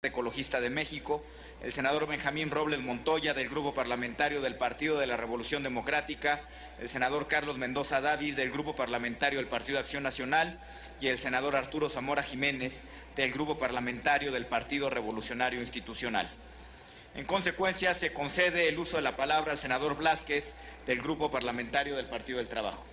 Ecologista de México, el senador Benjamín Robles Montoya del Grupo Parlamentario del Partido de la Revolución Democrática, el senador Carlos Mendoza Davis del Grupo Parlamentario del Partido de Acción Nacional y el senador Arturo Zamora Jiménez del Grupo Parlamentario del Partido Revolucionario Institucional. En consecuencia, se concede el uso de la palabra al senador Blázquez del Grupo Parlamentario del Partido del Trabajo.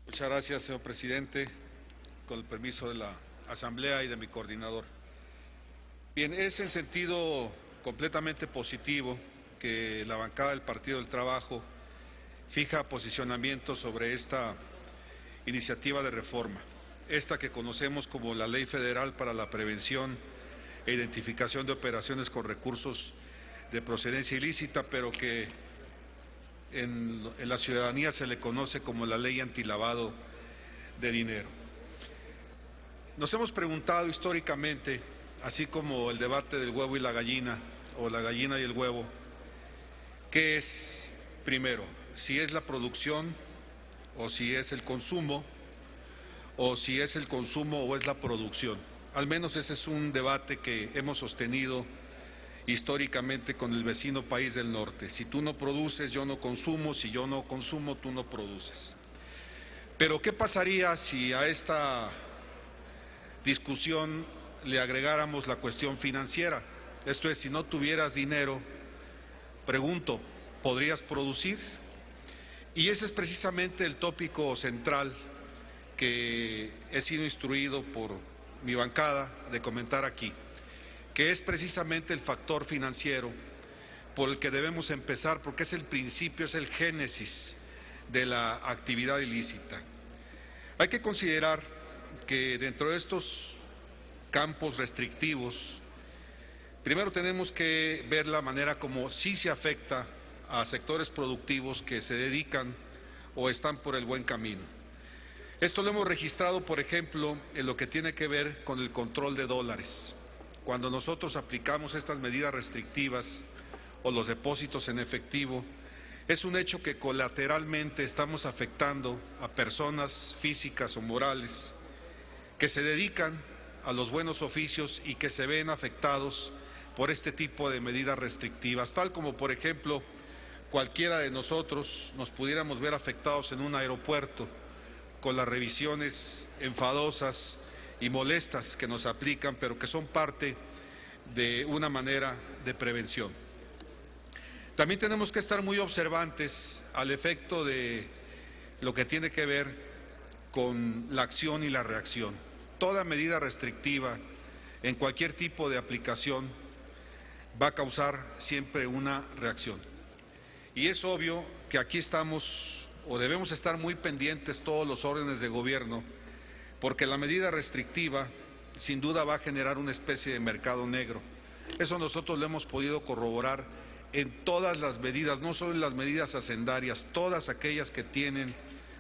Muchas gracias, señor presidente, con el permiso de la Asamblea y de mi coordinador. Bien, es en sentido completamente positivo que la bancada del Partido del Trabajo fija posicionamiento sobre esta iniciativa de reforma, esta que conocemos como la Ley Federal para la Prevención e Identificación de Operaciones con Recursos de Procedencia Ilícita, pero que en la ciudadanía se le conoce como la Ley Antilavado de Dinero. Nos hemos preguntado históricamente, así como el debate del huevo y la gallina, o la gallina y el huevo, ¿qué es primero? Si es la producción, o si es el consumo, o si es el consumo o es la producción. Al menos ese es un debate que hemos sostenido históricamente con el vecino país del norte. Si tú no produces, yo no consumo; si yo no consumo, tú no produces. Pero ¿qué pasaría si a esta discusión le agregáramos la cuestión financiera? Esto es, si no tuvieras dinero, pregunto, ¿podrías producir? Y ese es precisamente el tópico central que he sido instruido por mi bancada de comentar aquí, que es precisamente el factor financiero por el que debemos empezar, porque es el principio, es el génesis de la actividad ilícita. Hay que considerar que dentro de estos campos restrictivos, primero tenemos que ver la manera como sí se afecta a sectores productivos que se dedican o están por el buen camino. Esto lo hemos registrado, por ejemplo, en lo que tiene que ver con el control de dólares. Cuando nosotros aplicamos estas medidas restrictivas o los depósitos en efectivo, es un hecho que colateralmente estamos afectando a personas físicas o morales que se dedican a los buenos oficios y que se ven afectados por este tipo de medidas restrictivas, tal como, por ejemplo, cualquiera de nosotros nos pudiéramos ver afectados en un aeropuerto con las revisiones enfadosas y molestas que nos aplican, pero que son parte de una manera de prevención. También tenemos que estar muy observantes al efecto de lo que tiene que ver con la acción y la reacción. Toda medida restrictiva en cualquier tipo de aplicación va a causar siempre una reacción. Y es obvio que aquí estamos o debemos estar muy pendientes todos los órdenes de gobierno, porque la medida restrictiva sin duda va a generar una especie de mercado negro. Eso nosotros lo hemos podido corroborar en todas las medidas, no solo en las medidas hacendarias, todas aquellas que tienen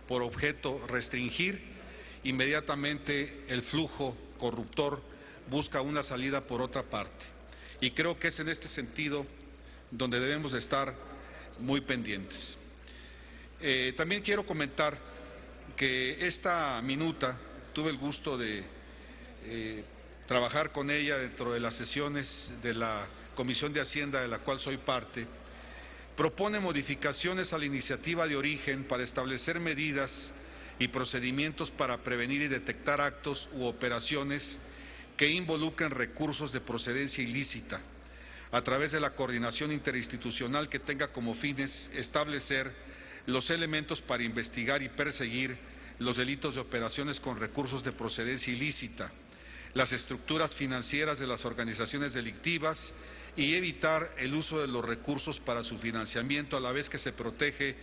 por objeto restringir, inmediatamente el flujo corruptor busca una salida por otra parte. Y creo que es en este sentido donde debemos estar muy pendientes. También quiero comentar que esta minuta tuve el gusto de trabajar con ella dentro de las sesiones de la Comisión de Hacienda, de la cual soy parte. Propone modificaciones a la iniciativa de origen para establecer medidas y procedimientos para prevenir y detectar actos u operaciones que involucren recursos de procedencia ilícita, a través de la coordinación interinstitucional que tenga como fines establecer los elementos para investigar y perseguir los delitos de operaciones con recursos de procedencia ilícita, las estructuras financieras de las organizaciones delictivas y evitar el uso de los recursos para su financiamiento, a la vez que se protege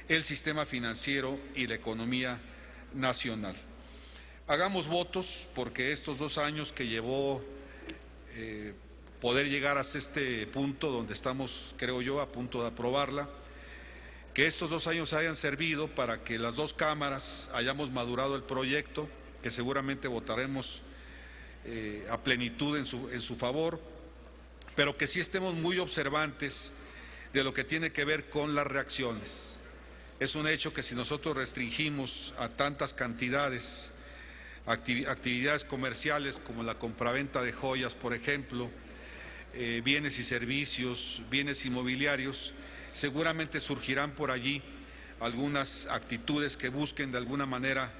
el sistema financiero y la economía nacional. Hagamos votos porque estos 2 años que llevó poder llegar hasta este punto donde estamos, creo yo, a punto de aprobarla, que estos 2 años hayan servido para que las 2 cámaras hayamos madurado el proyecto, que seguramente votaremos a plenitud en su favor, pero que sí estemos muy observantes de lo que tiene que ver con las reacciones. Es un hecho que si nosotros restringimos a tantas cantidades actividades comerciales como la compraventa de joyas, por ejemplo, bienes y servicios, bienes inmobiliarios, seguramente surgirán por allí algunas actitudes que busquen de alguna manera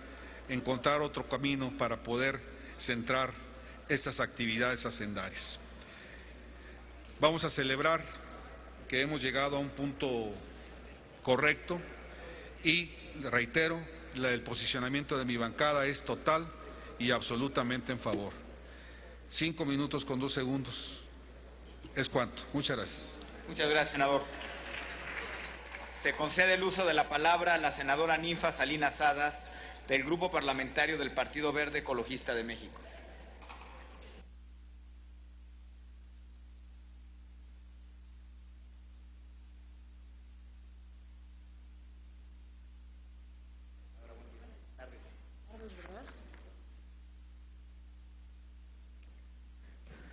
encontrar otro camino para poder centrar estas actividades hacendarias. Vamos a celebrar que hemos llegado a un punto correcto y, reitero, el posicionamiento de mi bancada es total y absolutamente en favor. 5 minutos con 2 segundos. ¿Es cuánto? Muchas gracias. Muchas gracias, senador. Se concede el uso de la palabra a la senadora Ninfa Salinas Sadas, del Grupo Parlamentario del Partido Verde Ecologista de México.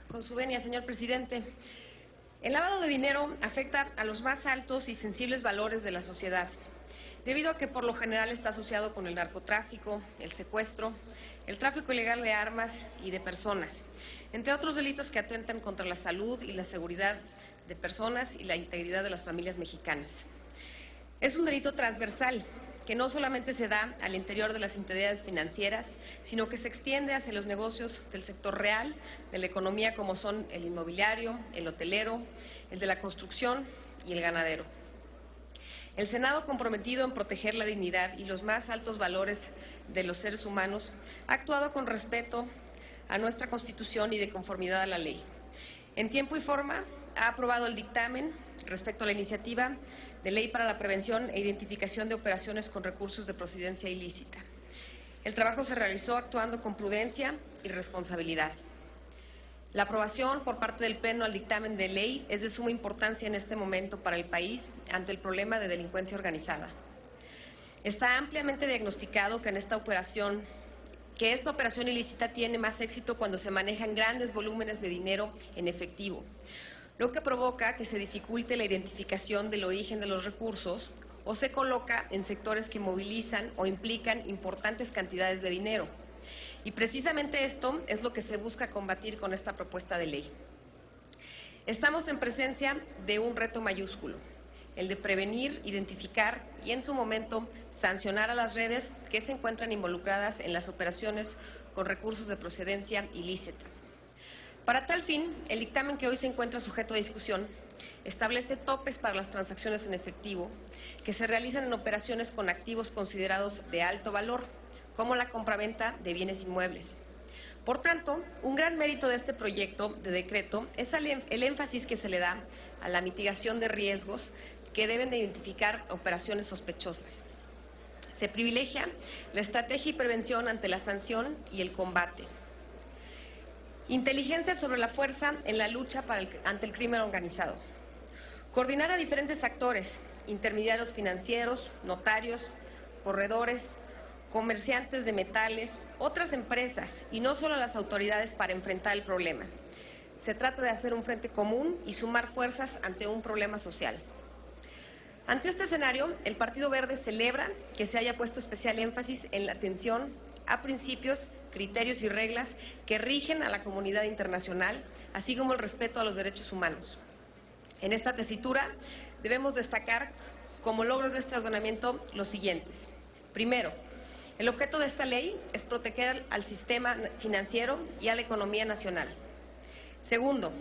Con su venia, señor presidente. El lavado de dinero afecta a los más altos y sensibles valores de la sociedad, debido a que por lo general está asociado con el narcotráfico, el secuestro, el tráfico ilegal de armas y de personas, entre otros delitos que atentan contra la salud y la seguridad de personas y la integridad de las familias mexicanas. Es un delito transversal que no solamente se da al interior de las entidades financieras, sino que se extiende hacia los negocios del sector real, de la economía como son el inmobiliario, el hotelero, el de la construcción y el ganadero. El Senado, comprometido en proteger la dignidad y los más altos valores de los seres humanos, ha actuado con respeto a nuestra Constitución y de conformidad a la ley. En tiempo y forma, ha aprobado el dictamen respecto a la iniciativa de ley para la prevención e identificación de operaciones con recursos de procedencia ilícita. El trabajo se realizó actuando con prudencia y responsabilidad. La aprobación por parte del Pleno al dictamen de ley es de suma importancia en este momento para el país ante el problema de delincuencia organizada. Está ampliamente diagnosticado que esta operación ilícita tiene más éxito cuando se manejan grandes volúmenes de dinero en efectivo, lo que provoca que se dificulte la identificación del origen de los recursos o se coloca en sectores que movilizan o implican importantes cantidades de dinero. Y precisamente esto es lo que se busca combatir con esta propuesta de ley. Estamos en presencia de un reto mayúsculo, el de prevenir, identificar y en su momento sancionar a las redes que se encuentran involucradas en las operaciones con recursos de procedencia ilícita. Para tal fin, el dictamen que hoy se encuentra sujeto a discusión establece topes para las transacciones en efectivo que se realizan en operaciones con activos considerados de alto valor, como la compraventa de bienes inmuebles. Por tanto, un gran mérito de este proyecto de decreto es el énfasis que se le da a la mitigación de riesgos que deben de identificar operaciones sospechosas. Se privilegia la estrategia y prevención ante la sanción y el combate. Inteligencia sobre la fuerza en la lucha ante el crimen organizado. Coordinar a diferentes actores, intermediarios financieros, notarios, corredores, comerciantes de metales, otras empresas y no solo las autoridades para enfrentar el problema. Se trata de hacer un frente común y sumar fuerzas ante un problema social. Ante este escenario, el Partido Verde celebra que se haya puesto especial énfasis en la atención a principios, criterios y reglas que rigen a la comunidad internacional, así como el respeto a los derechos humanos. En esta tesitura debemos destacar como logros de este ordenamiento los siguientes. Primero, el objeto de esta ley es proteger al sistema financiero y a la economía nacional. Segundo,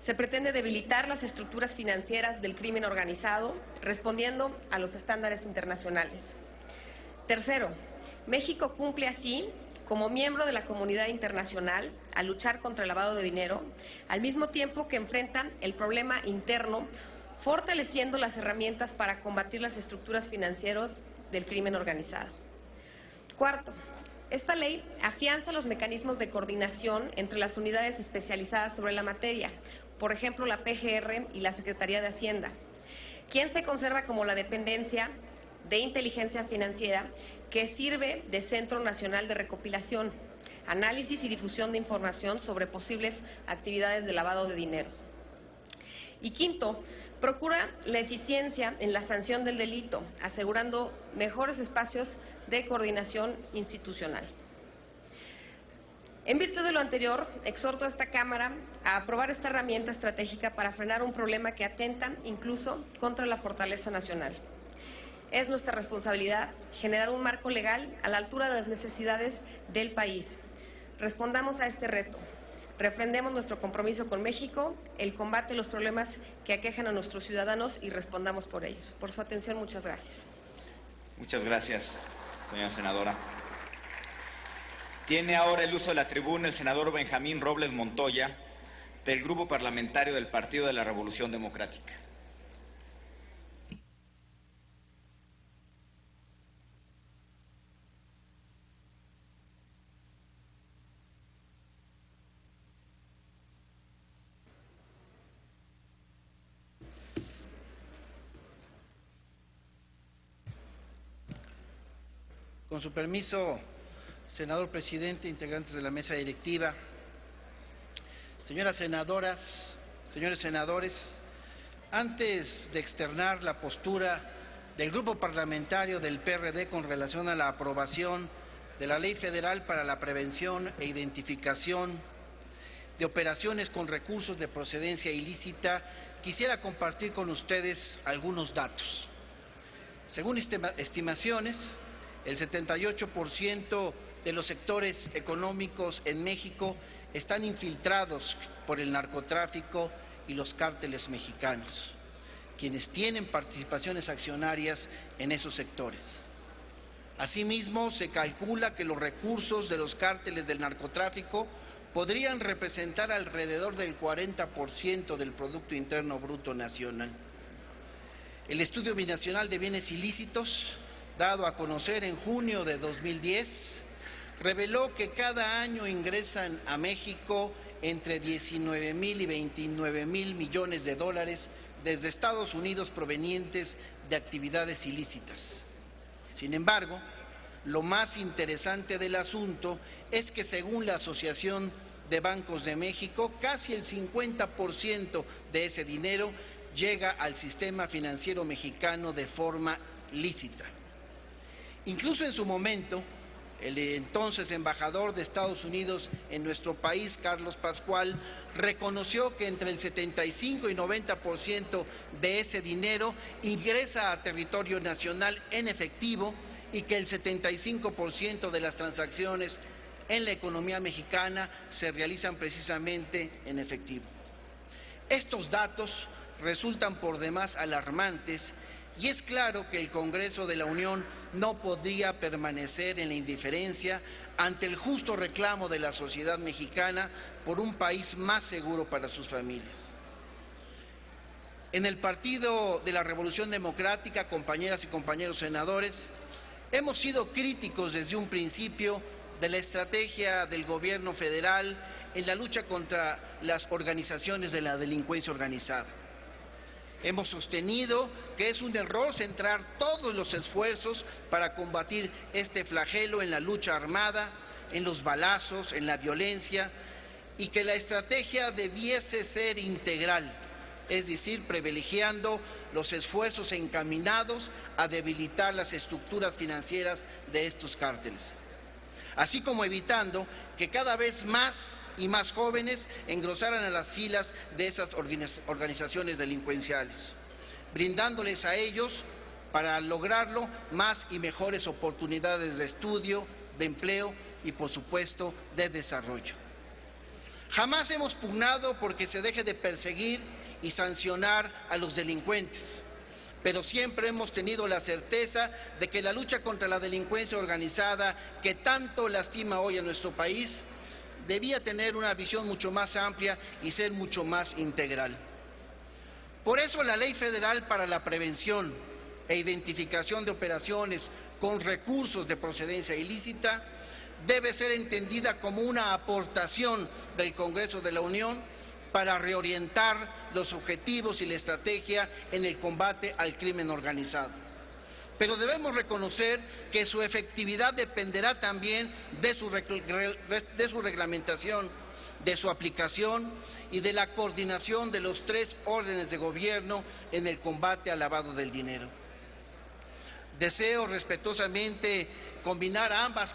se pretende debilitar las estructuras financieras del crimen organizado, respondiendo a los estándares internacionales. Tercero, México cumple así, como miembro de la comunidad internacional, a luchar contra el lavado de dinero, al mismo tiempo que enfrentan el problema interno, fortaleciendo las herramientas para combatir las estructuras financieras del crimen organizado. Cuarto, esta ley afianza los mecanismos de coordinación entre las unidades especializadas sobre la materia, por ejemplo, la PGR y la Secretaría de Hacienda, quien se conserva como la dependencia de inteligencia financiera que sirve de Centro Nacional de Recopilación, análisis y difusión de información sobre posibles actividades de lavado de dinero. Y quinto, Procura la eficiencia en la sanción del delito, asegurando mejores espacios de coordinación institucional. En virtud de lo anterior, exhorto a esta Cámara a aprobar esta herramienta estratégica para frenar un problema que atenta incluso contra la fortaleza nacional. Es nuestra responsabilidad generar un marco legal a la altura de las necesidades del país. Respondamos a este reto. Refrendemos nuestro compromiso con México, el combate a los problemas que aquejan a nuestros ciudadanos y respondamos por ellos. Por su atención, muchas gracias. Muchas gracias, señora senadora. Tiene ahora el uso de la tribuna el senador Benjamín Robles Montoya, del Grupo Parlamentario del Partido de la Revolución Democrática. Con su permiso, senador presidente, integrantes de la mesa directiva, señoras senadoras, señores senadores, antes de externar la postura del Grupo Parlamentario del PRD con relación a la aprobación de la Ley Federal para la Prevención e Identificación de Operaciones con Recursos de Procedencia Ilícita, quisiera compartir con ustedes algunos datos. Según estimaciones, el 78% de los sectores económicos en México están infiltrados por el narcotráfico y los cárteles mexicanos, quienes tienen participaciones accionarias en esos sectores. Asimismo, se calcula que los recursos de los cárteles del narcotráfico podrían representar alrededor del 40% del Producto Interno Bruto Nacional. El Estudio Binacional de Bienes Ilícitos, dado a conocer en junio de 2010, reveló que cada año ingresan a México entre 19,000 y 29,000 millones de dólares desde Estados Unidos provenientes de actividades ilícitas. Sin embargo, lo más interesante del asunto es que según la Asociación de Bancos de México, casi el 50% de ese dinero llega al sistema financiero mexicano de forma lícita. Incluso en su momento, el entonces embajador de Estados Unidos en nuestro país, Carlos Pascual, reconoció que entre el 75 y 90% de ese dinero ingresa a territorio nacional en efectivo y que el 75% de las transacciones en la economía mexicana se realizan precisamente en efectivo. Estos datos resultan por demás alarmantes y es claro que el Congreso de la Unión no podría permanecer en la indiferencia ante el justo reclamo de la sociedad mexicana por un país más seguro para sus familias. En el Partido de la Revolución Democrática, compañeras y compañeros senadores, hemos sido críticos desde un principio de la estrategia del gobierno federal en la lucha contra las organizaciones de la delincuencia organizada. Hemos sostenido que es un error centrar todos los esfuerzos para combatir este flagelo en la lucha armada, en los balazos, en la violencia, y que la estrategia debiese ser integral, es decir, privilegiando los esfuerzos encaminados a debilitar las estructuras financieras de estos cárteles, así como evitando que cada vez más y más jóvenes engrosaran a las filas de esas organizaciones delincuenciales, brindándoles a ellos, para lograrlo, más y mejores oportunidades de estudio, de empleo y, por supuesto, de desarrollo. Jamás hemos pugnado porque se deje de perseguir y sancionar a los delincuentes, pero siempre hemos tenido la certeza de que la lucha contra la delincuencia organizada, que tanto lastima hoy a nuestro país, debía tener una visión mucho más amplia y ser mucho más integral. Por eso la Ley Federal para la Prevención e Identificación de Operaciones con Recursos de Procedencia Ilícita debe ser entendida como una aportación del Congreso de la Unión para reorientar los objetivos y la estrategia en el combate al crimen organizado. Pero debemos reconocer que su efectividad dependerá también de su reglamentación, de su aplicación y de la coordinación de los 3 órdenes de gobierno en el combate al lavado del dinero. Deseo respetuosamente combinar a ambas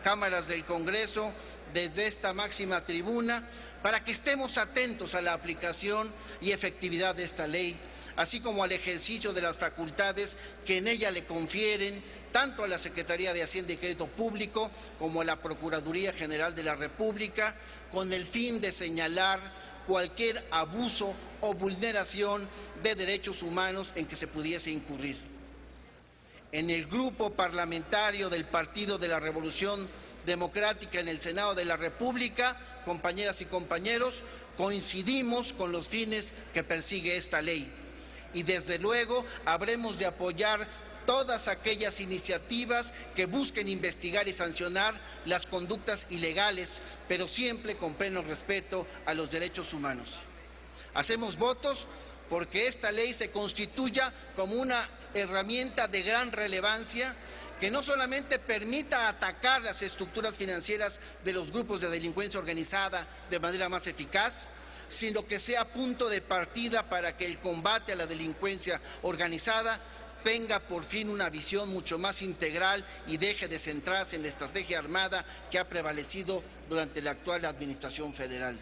cámaras del Congreso desde esta máxima tribuna para que estemos atentos a la aplicación y efectividad de esta ley, así como al ejercicio de las facultades que en ella le confieren tanto a la Secretaría de Hacienda y Crédito Público como a la Procuraduría General de la República, con el fin de señalar cualquier abuso o vulneración de derechos humanos en que se pudiese incurrir. En el grupo parlamentario del Partido de la Revolución Democrática en el Senado de la República, compañeras y compañeros, coincidimos con los fines que persigue esta ley y desde luego habremos de apoyar todas aquellas iniciativas que busquen investigar y sancionar las conductas ilegales, pero siempre con pleno respeto a los derechos humanos. Hacemos votos porque esta ley se constituya como una herramienta de gran relevancia que no solamente permita atacar las estructuras financieras de los grupos de delincuencia organizada de manera más eficaz, sino que sea punto de partida para que el combate a la delincuencia organizada tenga por fin una visión mucho más integral y deje de centrarse en la estrategia armada que ha prevalecido durante la actual administración federal.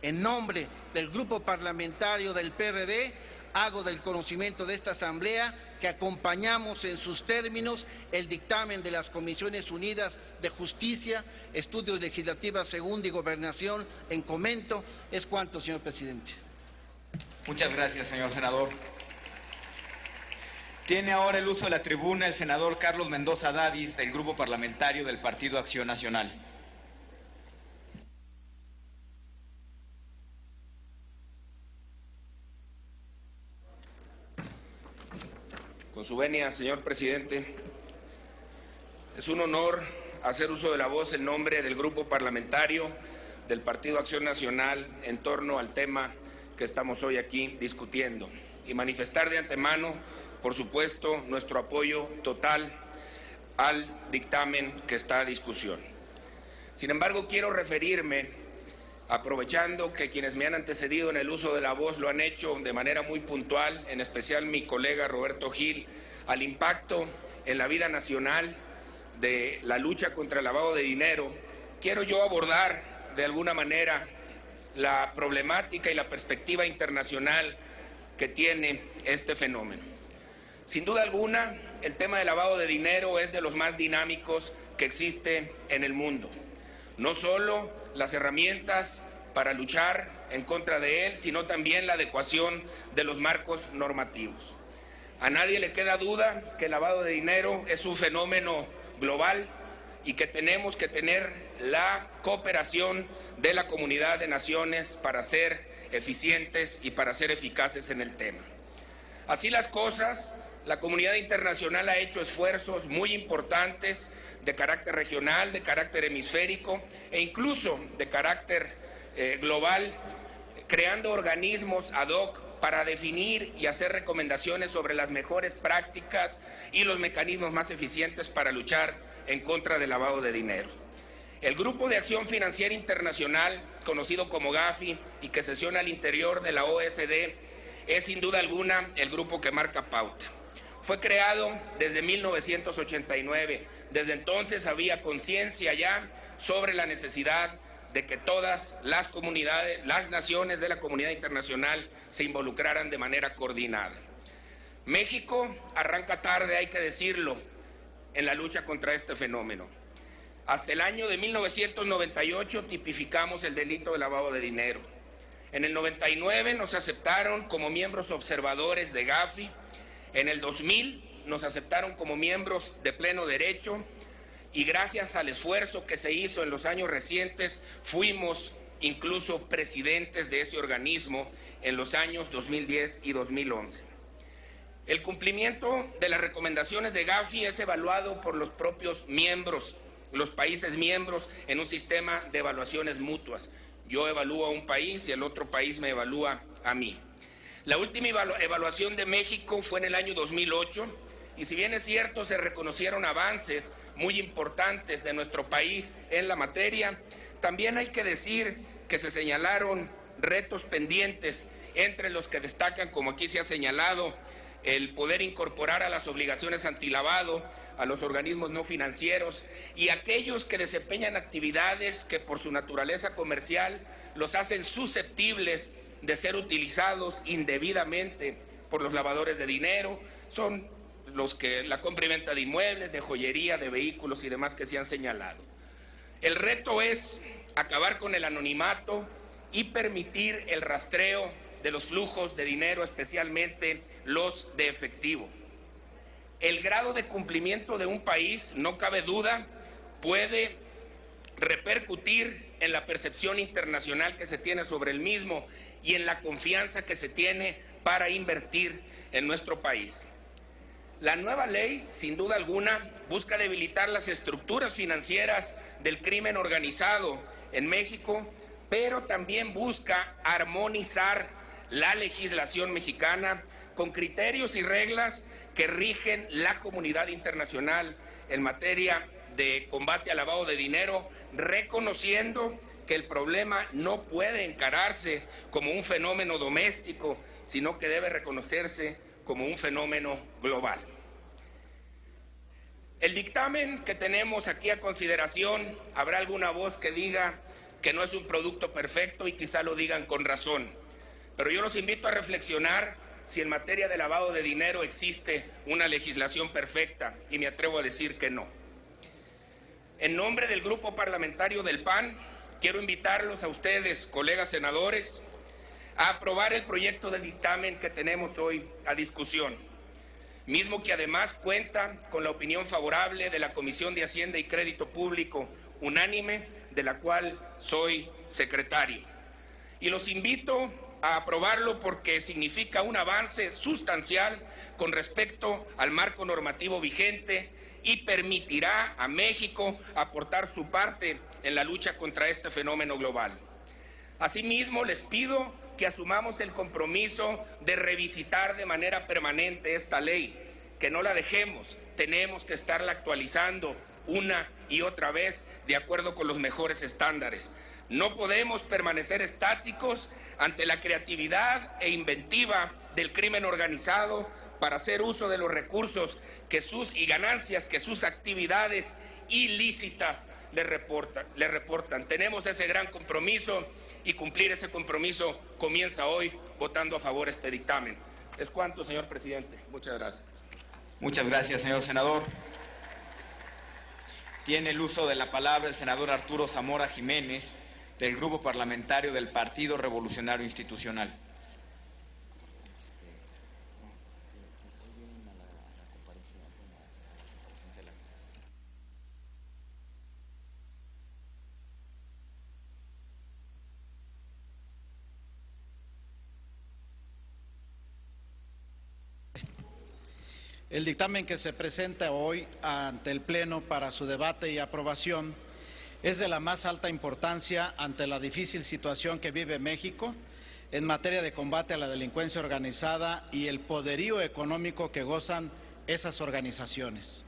En nombre del Grupo Parlamentario del PRD, hago del conocimiento de esta Asamblea que acompañamos en sus términos el dictamen de las Comisiones Unidas de Justicia, Estudios Legislativas Segunda y Gobernación en comento. Es cuanto, señor presidente. Muchas gracias, señor senador. Tiene ahora el uso de la tribuna el senador Carlos Mendoza Davis, del Grupo Parlamentario del Partido Acción Nacional. Con su venia, señor presidente, es un honor hacer uso de la voz en nombre del Grupo Parlamentario del Partido Acción Nacional en torno al tema que estamos hoy aquí discutiendo y manifestar de antemano, por supuesto, nuestro apoyo total al dictamen que está a discusión. Sin embargo, quiero referirme, aprovechando que quienes me han antecedido en el uso de la voz lo han hecho de manera muy puntual, en especial mi colega Roberto Gil, al impacto en la vida nacional de la lucha contra el lavado de dinero, quiero yo abordar de alguna manera la problemática y la perspectiva internacional que tiene este fenómeno. Sin duda alguna, el tema del lavado de dinero es de los más dinámicos que existe en el mundo. No solo las herramientas para luchar en contra de él, sino también la adecuación de los marcos normativos. A nadie le queda duda que el lavado de dinero es un fenómeno global y que tenemos que tener la cooperación de la comunidad de naciones para ser eficientes y para ser eficaces en el tema. Así las cosas, la comunidad internacional ha hecho esfuerzos muy importantes de carácter regional, de carácter hemisférico e incluso de carácter global, creando organismos ad hoc para definir y hacer recomendaciones sobre las mejores prácticas y los mecanismos más eficientes para luchar en contra del lavado de dinero. El Grupo de Acción Financiera Internacional, conocido como GAFI, y que sesiona al interior de la OSD, es sin duda alguna el grupo que marca pauta. Fue creado desde 1989. Desde entonces había conciencia ya sobre la necesidad de que todas las comunidades, las naciones de la comunidad internacional se involucraran de manera coordinada. México arranca tarde, hay que decirlo, en la lucha contra este fenómeno. Hasta el año de 1998 tipificamos el delito de lavado de dinero. En el 99 nos aceptaron como miembros observadores de GAFI. En el 2000 nos aceptaron como miembros de pleno derecho y gracias al esfuerzo que se hizo en los años recientes fuimos incluso presidentes de ese organismo en los años 2010 y 2011. El cumplimiento de las recomendaciones de GAFI es evaluado por los propios miembros, los países miembros, en un sistema de evaluaciones mutuas. Yo evalúo a un país y el otro país me evalúa a mí. La última evaluación de México fue en el año 2008 y si bien es cierto se reconocieron avances muy importantes de nuestro país en la materia, también hay que decir que se señalaron retos pendientes, entre los que destacan, como aquí se ha señalado, el poder incorporar a las obligaciones antilavado a los organismos no financieros y aquellos que desempeñan actividades que por su naturaleza comercial los hacen susceptibles de ser utilizados indebidamente por los lavadores de dinero, son los que la compra y venta de inmuebles, de joyería, de vehículos y demás que se han señalado. El reto es acabar con el anonimato y permitir el rastreo de los flujos de dinero, especialmente los de efectivo. El grado de cumplimiento de un país, no cabe duda, puede repercutir en la percepción internacional que se tiene sobre el mismo y en la confianza que se tiene para invertir en nuestro país. La nueva ley, sin duda alguna, busca debilitar las estructuras financieras del crimen organizado en México, pero también busca armonizar la legislación mexicana con criterios y reglas que rigen la comunidad internacional en materia de combate al lavado de dinero, reconociendo que el problema no puede encararse como un fenómeno doméstico, sino que debe reconocerse como un fenómeno global. El dictamen que tenemos aquí a consideración, habrá alguna voz que diga que no es un producto perfecto y quizá lo digan con razón, pero yo los invito a reflexionar si en materia de lavado de dinero existe una legislación perfecta, y me atrevo a decir que no. En nombre del Grupo Parlamentario del PAN, quiero invitarlos a ustedes, colegas senadores, a aprobar el proyecto de dictamen que tenemos hoy a discusión, mismo que además cuenta con la opinión favorable de la Comisión de Hacienda y Crédito Público unánime, de la cual soy secretario. Y los invito a aprobarlo porque significa un avance sustancial con respecto al marco normativo vigente y permitirá a México aportar su parte en la lucha contra este fenómeno global. Asimismo, les pido que asumamos el compromiso de revisitar de manera permanente esta ley, que no la dejemos, tenemos que estarla actualizando una y otra vez de acuerdo con los mejores estándares. No podemos permanecer estáticos ante la creatividad e inventiva del crimen organizado para hacer uso de los recursos y ganancias que sus actividades ilícitas le reportan. Tenemos ese gran compromiso y cumplir ese compromiso comienza hoy votando a favor de este dictamen. Es cuanto, señor presidente. Muchas gracias. Muchas gracias, señor senador. Tiene el uso de la palabra el senador Arturo Zamora Jiménez, del Grupo Parlamentario del Partido Revolucionario Institucional. El dictamen que se presenta hoy ante el Pleno para su debate y aprobación es de la más alta importancia ante la difícil situación que vive México en materia de combate a la delincuencia organizada y el poderío económico que gozan esas organizaciones.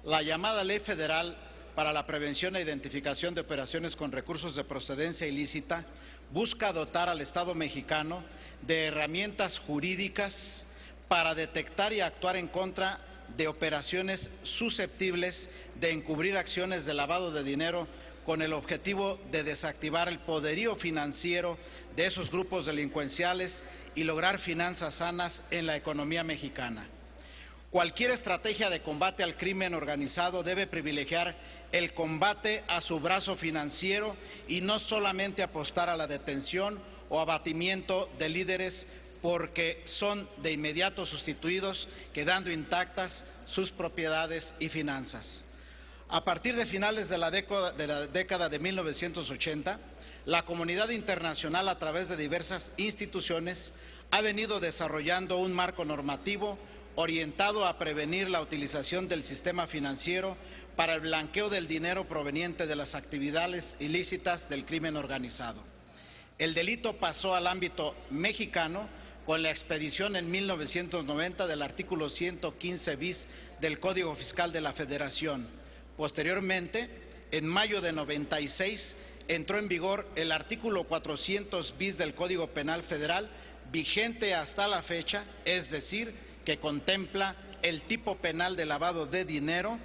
La llamada Ley Federal para la Prevención e Identificación de Operaciones con Recursos de Procedencia Ilícita busca dotar al Estado mexicano de herramientas jurídicas para detectar y actuar en contra de operaciones susceptibles de encubrir acciones de lavado de dinero con el objetivo de desactivar el poderío financiero de esos grupos delincuenciales y lograr finanzas sanas en la economía mexicana. Cualquier estrategia de combate al crimen organizado debe privilegiar el combate a su brazo financiero y no solamente apostar a la detención o abatimiento de líderes porque son de inmediato sustituidos, quedando intactas sus propiedades y finanzas. A partir de finales de la década de 1980, la comunidad internacional, a través de diversas instituciones, ha venido desarrollando un marco normativo orientado a prevenir la utilización del sistema financiero para el blanqueo del dinero proveniente de las actividades ilícitas del crimen organizado. El delito pasó al ámbito mexicano con la expedición en 1990 del artículo 115 bis del Código Fiscal de la Federación. Posteriormente, en mayo de 96, entró en vigor el artículo 400 bis del Código Penal Federal, vigente hasta la fecha, es decir, que contempla el tipo penal de lavado de dinero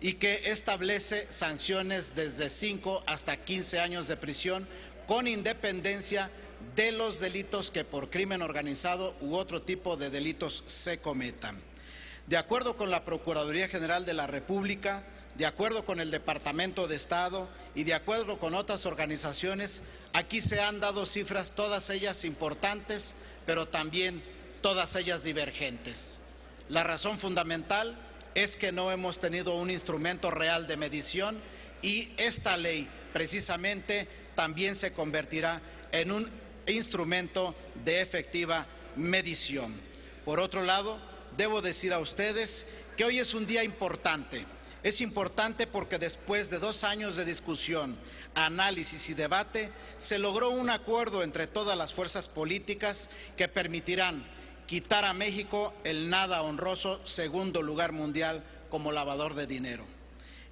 y que establece sanciones desde 5 hasta 15 años de prisión, con independencia de los delitos que por crimen organizado u otro tipo de delitos se cometan. De acuerdo con la Procuraduría General de la República, de acuerdo con el Departamento de Estado y de acuerdo con otras organizaciones, aquí se han dado cifras, todas ellas importantes, pero también todas ellas divergentes. La razón fundamental es que no hemos tenido un instrumento real de medición y esta ley precisamente también se convertirá en un instrumento de efectiva medición. Por otro lado, debo decir a ustedes que hoy es un día importante. Es importante porque después de 2 años de discusión, análisis y debate, se logró un acuerdo entre todas las fuerzas políticas que permitirán quitar a México el nada honroso segundo lugar mundial como lavador de dinero.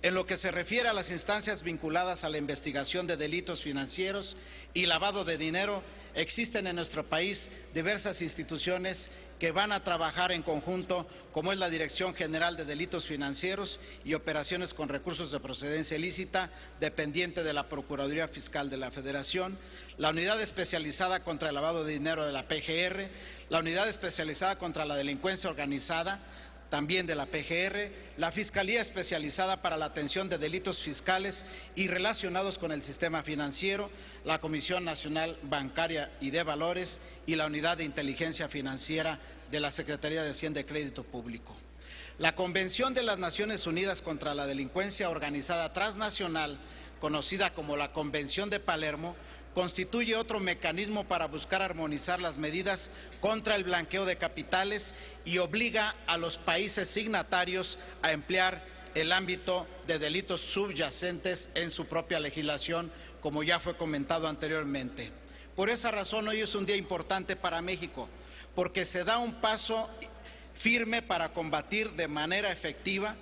En lo que se refiere a las instancias vinculadas a la investigación de delitos financieros y lavado de dinero, existen en nuestro país diversas instituciones que van a trabajar en conjunto, como es la Dirección General de Delitos Financieros y Operaciones con Recursos de Procedencia Ilícita, dependiente de la Procuraduría Fiscal de la Federación, la Unidad Especializada contra el Lavado de Dinero de la PGR, la Unidad Especializada contra la Delincuencia Organizada, también de la PGR, la Fiscalía Especializada para la Atención de Delitos Fiscales y relacionados con el sistema financiero, la Comisión Nacional Bancaria y de Valores y la Unidad de Inteligencia Financiera de la Secretaría de Hacienda y Crédito Público. La Convención de las Naciones Unidas contra la Delincuencia Organizada Transnacional, conocida como la Convención de Palermo, constituye otro mecanismo para buscar armonizar las medidas contra el blanqueo de capitales y obliga a los países signatarios a emplear el ámbito de delitos subyacentes en su propia legislación, como ya fue comentado anteriormente. Por esa razón, hoy es un día importante para México, porque se da un paso firme para combatir de manera efectiva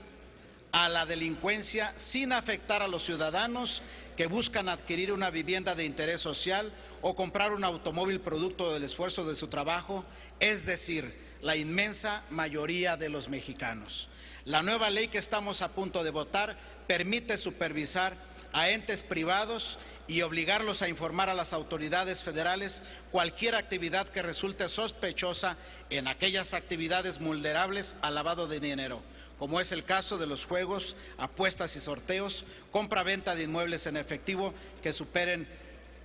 a la delincuencia sin afectar a los ciudadanos que buscan adquirir una vivienda de interés social o comprar un automóvil producto del esfuerzo de su trabajo, es decir, la inmensa mayoría de los mexicanos. La nueva ley que estamos a punto de votar permite supervisar a entes privados y obligarlos a informar a las autoridades federales cualquier actividad que resulte sospechosa en aquellas actividades vulnerables al lavado de dinero, como es el caso de los juegos, apuestas y sorteos, compra-venta de inmuebles en efectivo que superen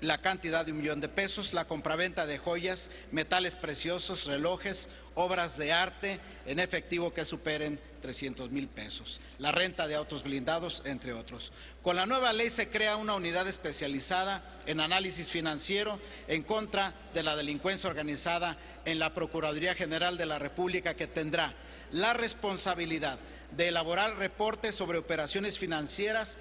la cantidad de $1 millón, la compraventa de joyas, metales preciosos, relojes, obras de arte en efectivo que superen $300,000, la renta de autos blindados, entre otros. Con la nueva ley se crea una unidad especializada en análisis financiero en contra de la delincuencia organizada en la Procuraduría General de la República, que tendrá la responsabilidad de elaborar reportes sobre operaciones financieras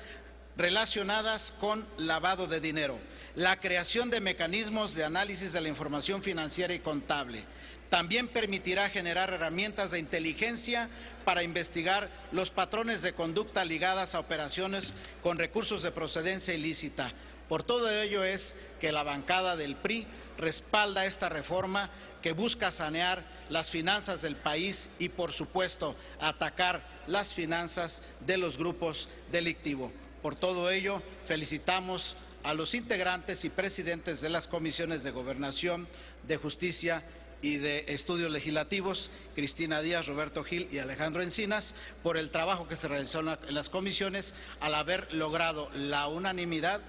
relacionadas con lavado de dinero, la creación de mecanismos de análisis de la información financiera y contable. También permitirá generar herramientas de inteligencia para investigar los patrones de conducta ligadas a operaciones con recursos de procedencia ilícita. Por todo ello es que la bancada del PRI respalda esta reforma que busca sanear las finanzas del país y, por supuesto, atacar las finanzas de los grupos delictivos. Por todo ello, felicitamos a los integrantes y presidentes de las comisiones de Gobernación, de Justicia y de Estudios Legislativos, Cristina Díaz, Roberto Gil y Alejandro Encinas, por el trabajo que se realizó en las comisiones al haber logrado la unanimidad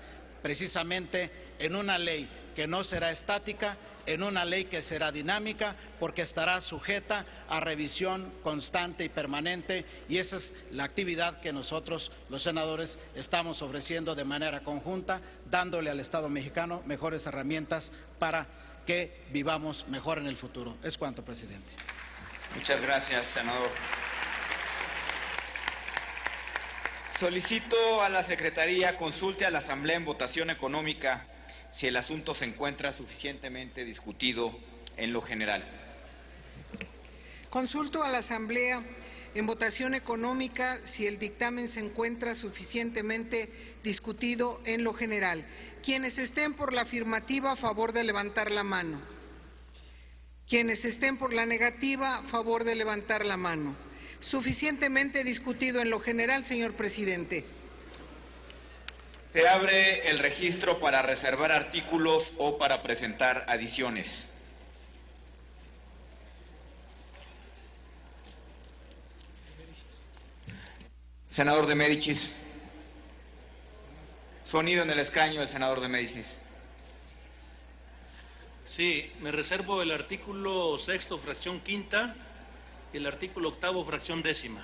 precisamente en una ley que no será estática, en una ley que será dinámica, porque estará sujeta a revisión constante y permanente, y esa es la actividad que nosotros, los senadores, estamos ofreciendo de manera conjunta, dándole al Estado mexicano mejores herramientas para que vivamos mejor en el futuro. Es cuanto, presidente. Muchas gracias, senador. Solicito a la Secretaría consulte a la Asamblea en votación económica si el asunto se encuentra suficientemente discutido en lo general. Consulto a la Asamblea en votación económica si el dictamen se encuentra suficientemente discutido en lo general. Quienes estén por la afirmativa, a favor de levantar la mano. Quienes estén por la negativa, a favor de levantar la mano. Suficientemente discutido en lo general, señor presidente. Se abre el registro para reservar artículos o para presentar adiciones. Senador de Médicis. Sonido en el escaño del senador de Médicis. Sí, me reservo el artículo 6º, fracción 5ª, y el artículo 8º, fracción 10ª.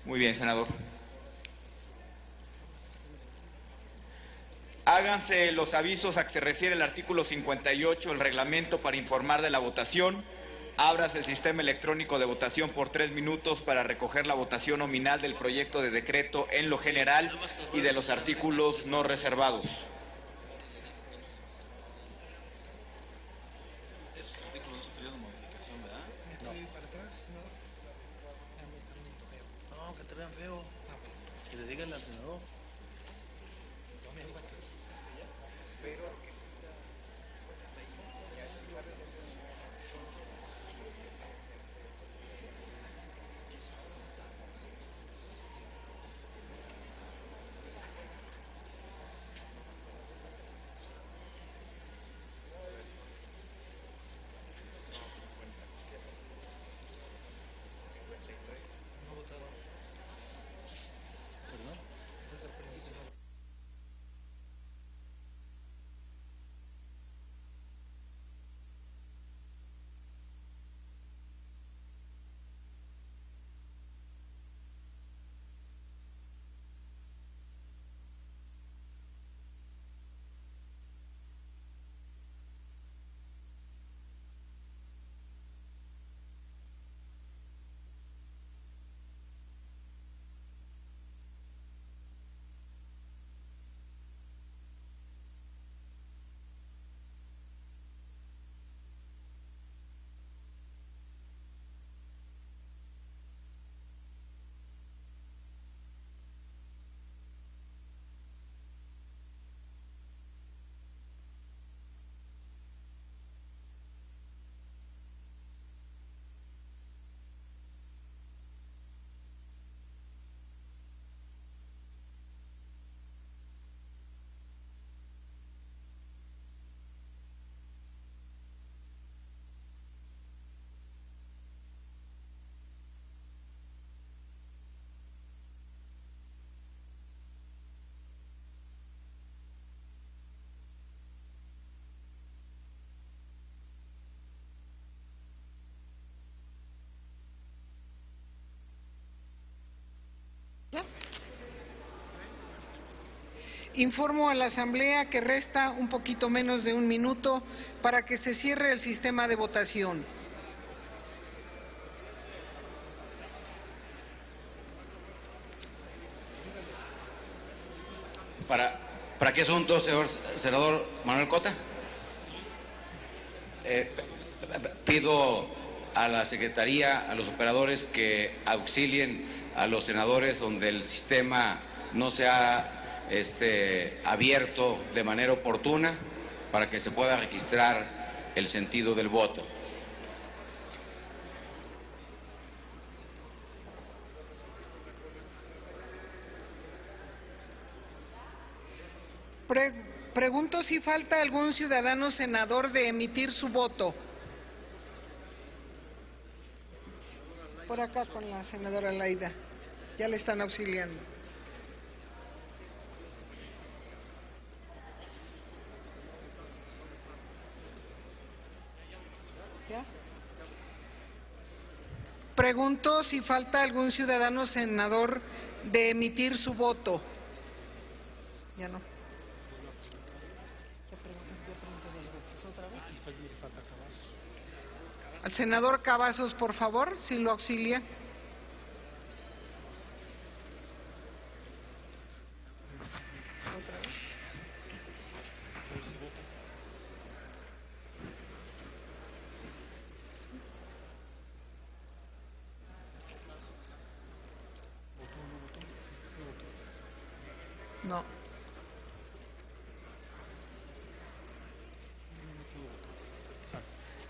Muy bien, senador. Háganse los avisos a que se refiere el artículo 58 del reglamento para informar de la votación. Ábrase el sistema electrónico de votación por 3 minutos para recoger la votación nominal del proyecto de decreto en lo general y de los artículos no reservados. Esos artículos no sufrieron modificación, ¿verdad? No, que te vean feo. Que le digan al senador. Informo a la Asamblea que resta un poquito menos de 1 minuto para que se cierre el sistema de votación. ¿Para qué asunto, señor senador Manuel Cota? Pido a la Secretaría, a los operadores que auxilien a los senadores donde el sistema no se ha abierto de manera oportuna para que se pueda registrar el sentido del voto. Pregunto si falta algún ciudadano senador de emitir su voto. Por acá con la senadora Laida. Ya le están auxiliando. ¿Ya? Pregunto si falta algún ciudadano senador de emitir su voto. Ya no. Al senador Cavazos, por favor, si lo auxilia. No.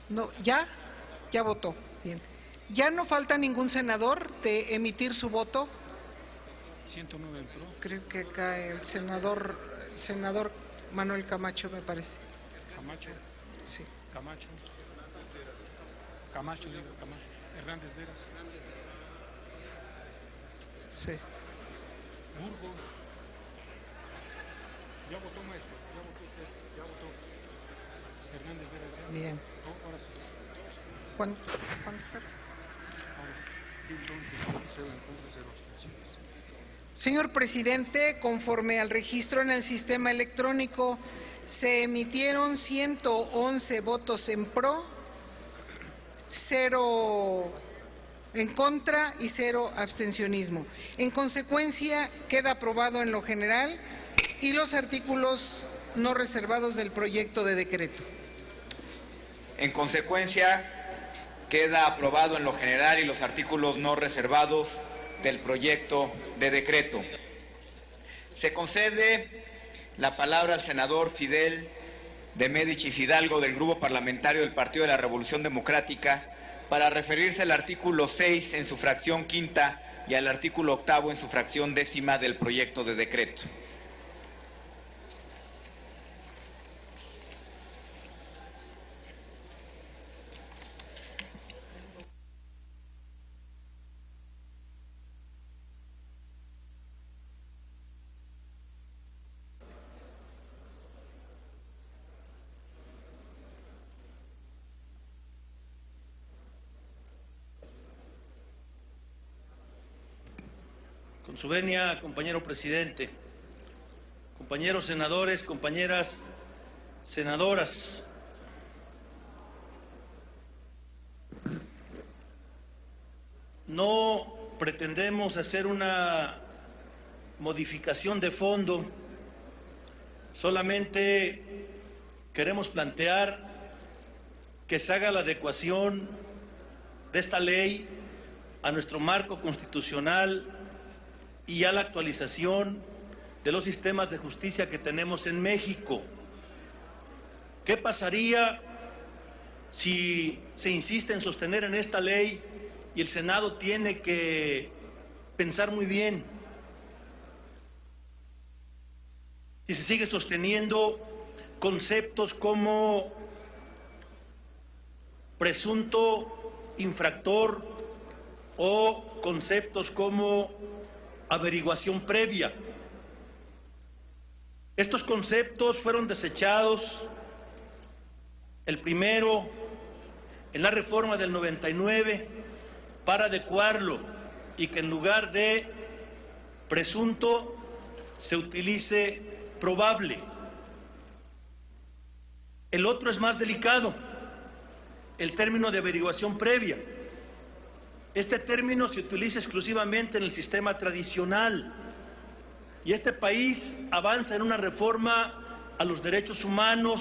No, ya votó. Bien. ¿Ya no falta ningún senador de emitir su voto? 109 en pro. Creo que cae el senador Manuel Camacho, me parece. Camacho. Sí. Camacho. Hernández Veras. Sí. Burgo. Ya votó, maestro. Ya votó usted. Ya votó. Hernández Veras. ¿Ya? Bien. Ahora sí. ¿Cuánto? Ahora sí, entonces, 0 en contra, 0 abstenciones. Señor presidente, conforme al registro en el sistema electrónico, se emitieron 111 votos en pro, 0 en contra y 0 abstencionismo. En consecuencia, queda aprobado en lo general y los artículos no reservados del proyecto de decreto. En consecuencia, queda aprobado en lo general y los artículos no reservados del proyecto de decreto. Se concede la palabra al senador Fidel de Médicis Hidalgo del Grupo Parlamentario del Partido de la Revolución Democrática para referirse al artículo 6 en su fracción quinta y al artículo 8 en su fracción décima del proyecto de decreto. Con su venia, compañero presidente, compañeros senadores, compañeras senadoras, no pretendemos hacer una modificación de fondo, solamente queremos plantear que se haga la adecuación de esta ley a nuestro marco constitucional y a la actualización de los sistemas de justicia que tenemos en México. ¿Qué pasaría si se insiste en sostener en esta ley y el Senado tiene que pensar muy bien? Si se sigue sosteniendo conceptos como presunto infractor o conceptos como averiguación previa. Estos conceptos fueron desechados, el primero en la reforma del 99, para adecuarlo y que en lugar de presunto se utilice probable. El otro es más delicado, el término de averiguación previa. Este término se utiliza exclusivamente en el sistema tradicional y este país avanza en una reforma a los derechos humanos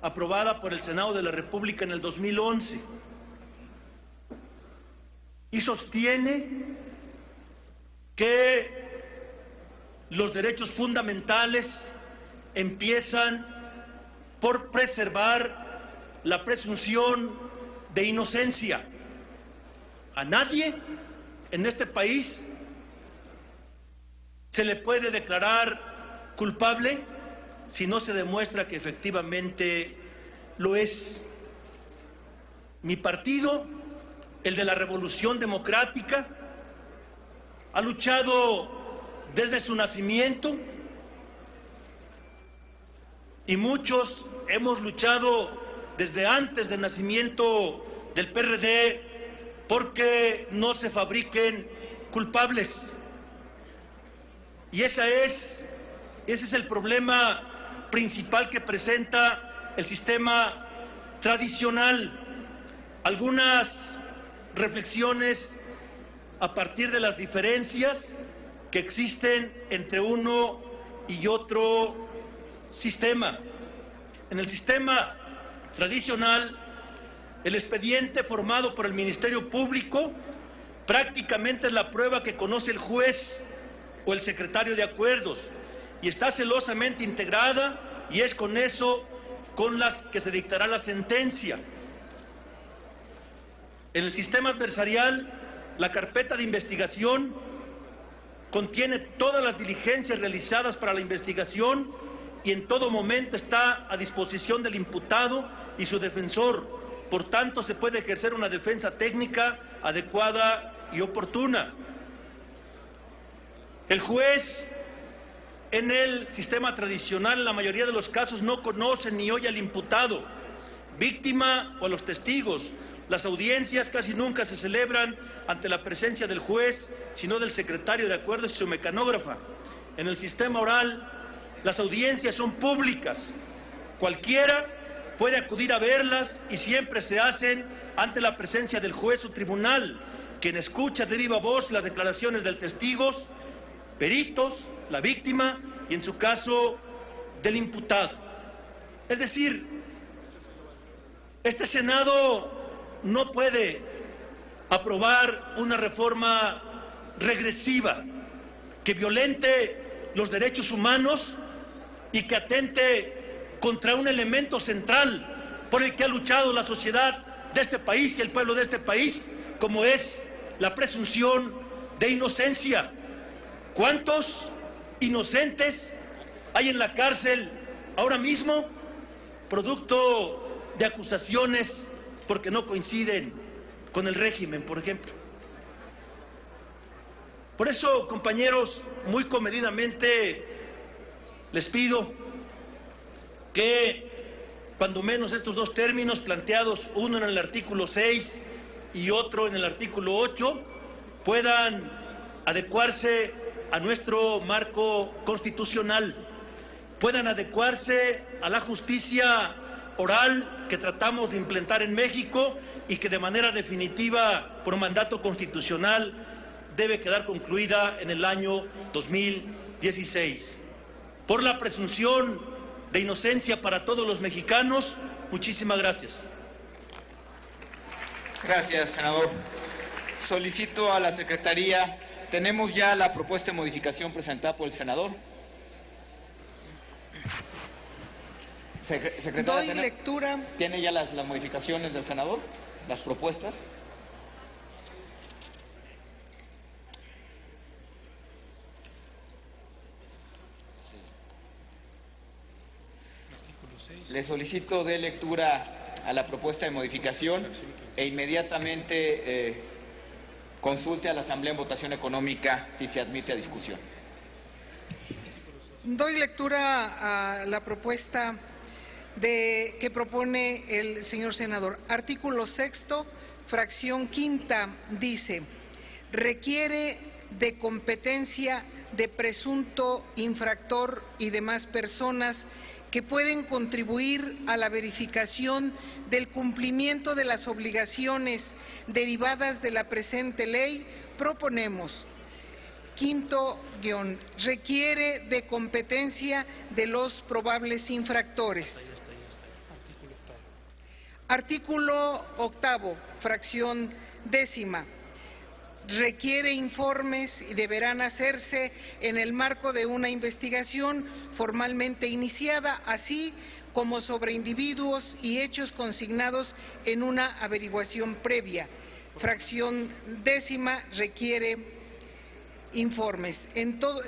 aprobada por el Senado de la República en el 2011 y sostiene que los derechos fundamentales empiezan por preservar la presunción de inocencia. A nadie en este país se le puede declarar culpable si no se demuestra que efectivamente lo es. Mi partido, el de la Revolución Democrática, ha luchado desde su nacimiento y muchos hemos luchado desde antes del nacimiento del PRD porque no se fabriquen culpables. Y ese es el problema principal que presenta el sistema tradicional. Algunas reflexiones a partir de las diferencias que existen entre uno y otro sistema. En el sistema tradicional, el expediente formado por el Ministerio Público prácticamente es la prueba que conoce el juez o el secretario de Acuerdos, y está celosamente integrada, y es con eso con las que se dictará la sentencia. En el sistema adversarial, la carpeta de investigación contiene todas las diligencias realizadas para la investigación y en todo momento está a disposición del imputado y su defensor. Por tanto, se puede ejercer una defensa técnica adecuada y oportuna. El juez, en el sistema tradicional, en la mayoría de los casos, no conoce ni oye al imputado, víctima o a los testigos. Las audiencias casi nunca se celebran ante la presencia del juez, sino del secretario de Acuerdos y su mecanógrafa. En el sistema oral, las audiencias son públicas. Cualquiera puede acudir a verlas y siempre se hacen ante la presencia del juez o tribunal, quien escucha de viva voz las declaraciones del testigos, peritos, la víctima y, en su caso, del imputado. Es decir, este Senado no puede aprobar una reforma regresiva que violente los derechos humanos y que atente contra un elemento central por el que ha luchado la sociedad de este país y el pueblo de este país, como es la presunción de inocencia. ¿Cuántos inocentes hay en la cárcel ahora mismo, producto de acusaciones porque no coinciden con el régimen, por ejemplo? Por eso, compañeros, muy comedidamente les pido que, cuando menos estos dos términos planteados, uno en el artículo 6 y otro en el artículo 8, puedan adecuarse a nuestro marco constitucional, puedan adecuarse a la justicia oral que tratamos de implementar en México y que de manera definitiva, por mandato constitucional, debe quedar concluida en el año 2016. Por la presunción de inocencia para todos los mexicanos, muchísimas gracias. Gracias, senador. Solicito a la Secretaría, ¿tenemos ya la propuesta de modificación presentada por el senador? Doy lectura. ¿Tiene ya las modificaciones del senador? ¿Las propuestas? Le solicito de lectura a la propuesta de modificación e inmediatamente consulte a la Asamblea en votación económica si se admite a discusión. Doy lectura a la propuesta que propone el señor senador. Artículo 6º, fracción 5ª, dice: requiere de competencia de presunto infractor y demás personas que pueden contribuir a la verificación del cumplimiento de las obligaciones derivadas de la presente ley. Proponemos: quinto guión, requiere de competencia de los probables infractores. Artículo 8º, fracción 10ª, requiere informes y deberán hacerse en el marco de una investigación formalmente iniciada, así como sobre individuos y hechos consignados en una averiguación previa. Fracción 10ª, requiere informes.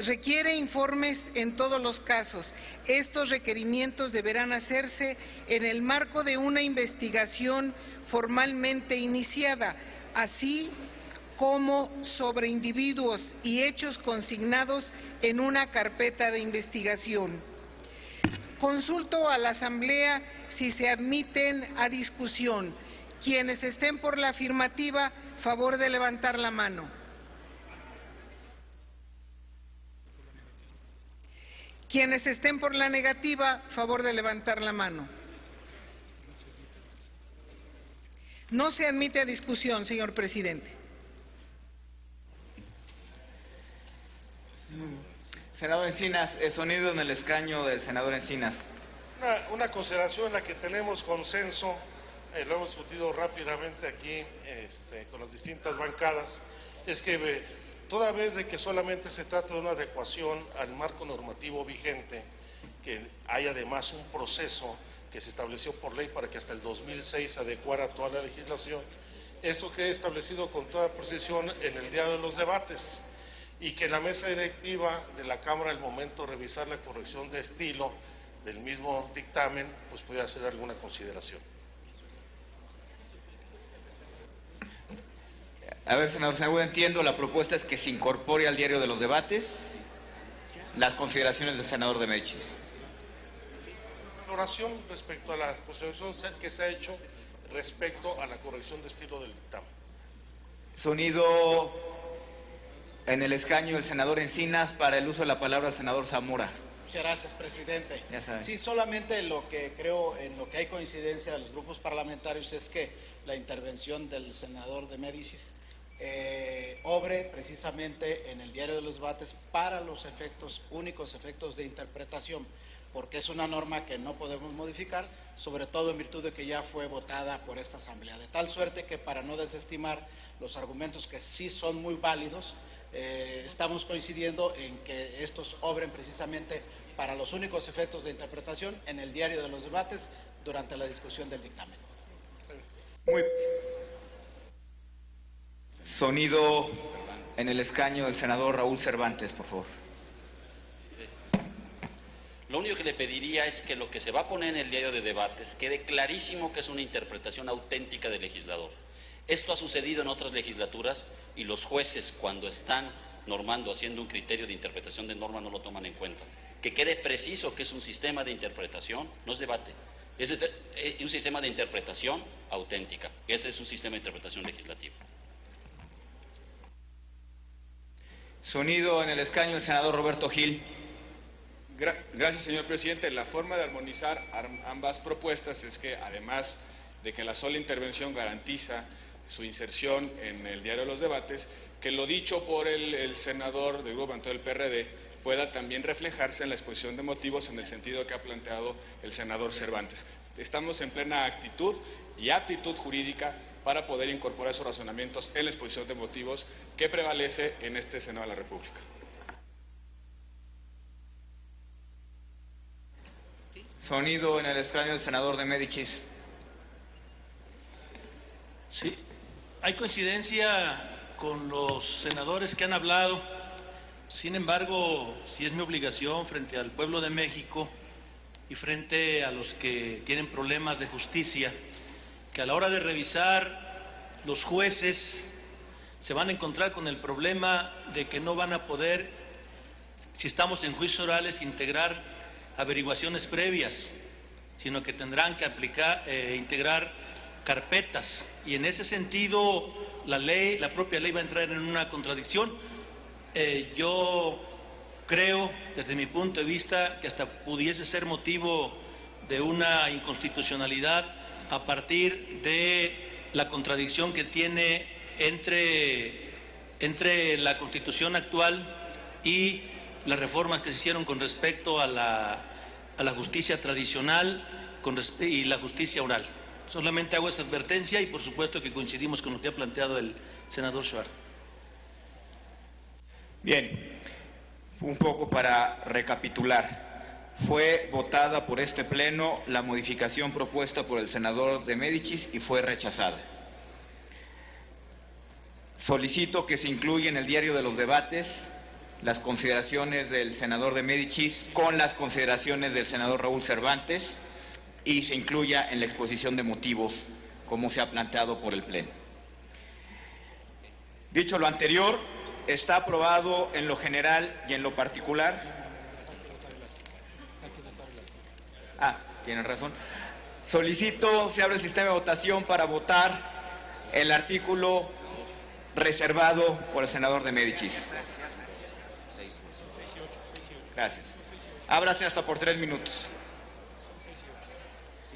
Requiere informes en todos los casos. Estos requerimientos deberán hacerse en el marco de una investigación formalmente iniciada, así como sobre individuos y hechos consignados en una carpeta de investigación. Consulto a la Asamblea si se admiten a discusión. Quienes estén por la afirmativa, favor de levantar la mano. Quienes estén por la negativa, favor de levantar la mano. No se admite a discusión, señor presidente. Senador Encinas, el sonido en el escaño del senador Encinas. Una consideración en la que tenemos consenso, lo hemos discutido rápidamente aquí con las distintas bancadas, es que toda vez de que solamente se trata de una adecuación al marco normativo vigente, que hay además un proceso que se estableció por ley para que hasta el 2006 se adecuara toda la legislación, eso quede establecido con toda precisión en el diario de los debates, y que la mesa directiva de la Cámara, al momento de revisar la corrección de estilo del mismo dictamen, pues pudiera hacer alguna consideración. A ver, senador Sagún, entiendo, la propuesta es que se incorpore al diario de los debates las consideraciones del senador de Médicis. Valoración respecto a la consideración que se ha hecho respecto a la corrección de estilo del dictamen. Sonido en el escaño del senador Encinas. Para el uso de la palabra, el senador Zamora. Muchas gracias, presidente. Ya saben. Sí, solamente lo que creo, en lo que hay coincidencia de los grupos parlamentarios, es que la intervención del senador de Médicis obre precisamente en el diario de los debates para los efectos, únicos efectos de interpretación, porque es una norma que no podemos modificar, sobre todo en virtud de que ya fue votada por esta Asamblea, de tal suerte que, para no desestimar los argumentos que sí son muy válidos, estamos coincidiendo en que estos obren precisamente para los únicos efectos de interpretación en el diario de los debates durante la discusión del dictamen. Muy. Sonido en el escaño del senador Raúl Cervantes, por favor. Lo único que le pediría es que lo que se va a poner en el diario de debates quede clarísimo que es una interpretación auténtica del legislador. Esto ha sucedido en otras legislaturas y los jueces, cuando están normando, haciendo un criterio de interpretación de norma, no lo toman en cuenta. Que quede preciso que es un sistema de interpretación, no es debate, es un sistema de interpretación auténtica. Ese es un sistema de interpretación legislativa. Sonido en el escaño del senador Roberto Gil. Gracias, señor presidente. La forma de armonizar ambas propuestas es que, además de que la sola intervención garantiza su inserción en el diario de los debates, que lo dicho por el senador del grupo del PRD pueda también reflejarse en la exposición de motivos en el sentido que ha planteado el senador Cervantes. Estamos en plena actitud y aptitud jurídica para poder incorporar esos razonamientos en la exposición de motivos que prevalece en este Senado de la República. Sonido en el escaño del senador de Médicis. Sí, hay coincidencia con los senadores que han hablado. Sin embargo, sí es mi obligación frente al pueblo de México y frente a los que tienen problemas de justicia, que a la hora de revisar, los jueces se van a encontrar con el problema de que no van a poder, si estamos en juicios orales, integrar averiguaciones previas, sino que tendrán que integrar carpetas, y en ese sentido la propia ley va a entrar en una contradicción. Yo creo, desde mi punto de vista, que hasta pudiese ser motivo de una inconstitucionalidad a partir de la contradicción que tiene entre la Constitución actual y las reformas que se hicieron con respecto a la justicia tradicional y la justicia oral. Solamente hago esa advertencia y por supuesto que coincidimos con lo que ha planteado el senador Schwartz. Bien, un poco para recapitular. Fue votada por este pleno la modificación propuesta por el senador de Médicis y fue rechazada. Solicito que se incluya en el diario de los debates las consideraciones del senador de Médicis con las consideraciones del senador Raúl Cervantes y se incluya en la exposición de motivos como se ha planteado por el pleno. Dicho lo anterior, está aprobado en lo general y en lo particular. Tienen razón. Solicito, se abre el sistema de votación para votar el artículo reservado por el senador de Médicis. Gracias. Ábrase hasta por 3 minutos.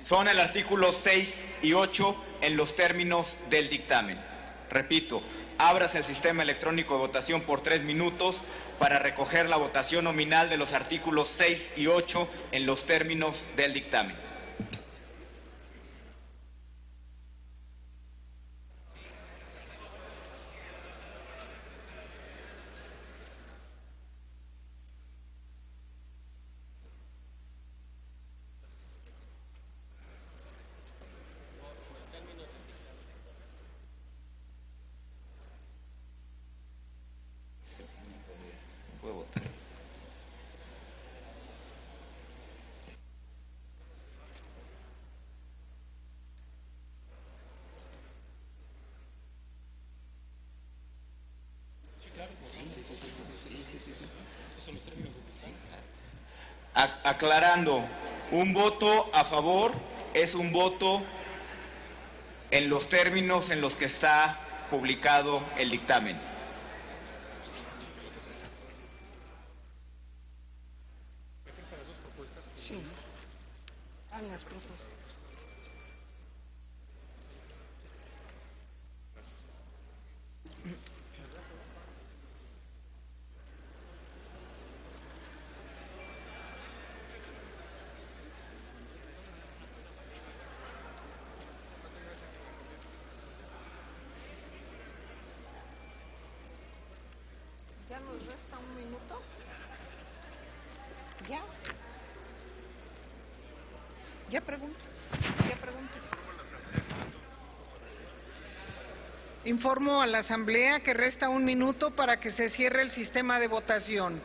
Son el artículo 6 y 8 en los términos del dictamen. Repito, ábrase el sistema electrónico de votación por 3 minutos para recoger la votación nominal de los artículos 6 y 8 en los términos del dictamen. puede votar. Aclarando, un voto a favor es un voto en los términos en los que está publicado el dictamen. Sí, a las propuestas. ¿Ya nos resta un minuto? ¿Ya? Ya pregunto. Informo a la Asamblea que resta un minuto para que se cierre el sistema de votación.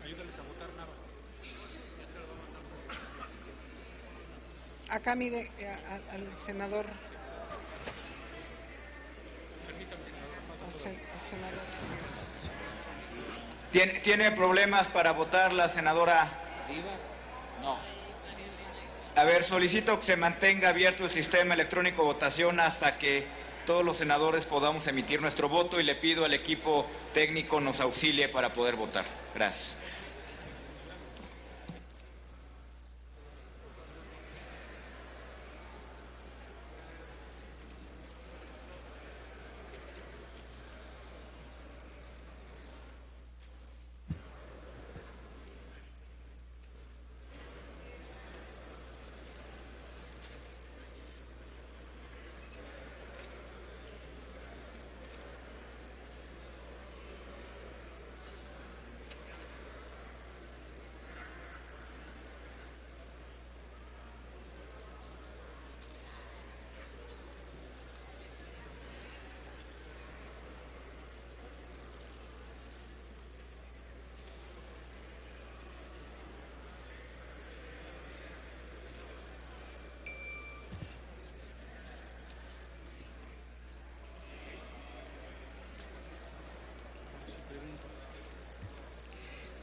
Ayúdales a votar, Nava. Acá mire al senador. Permítame, senador. Al senador. ¿Tiene problemas para votar la senadora? No. A ver, solicito que se mantenga abierto el sistema electrónico de votación hasta que todos los senadores podamos emitir nuestro voto y le pido al equipo técnico nos auxilie para poder votar. Gracias.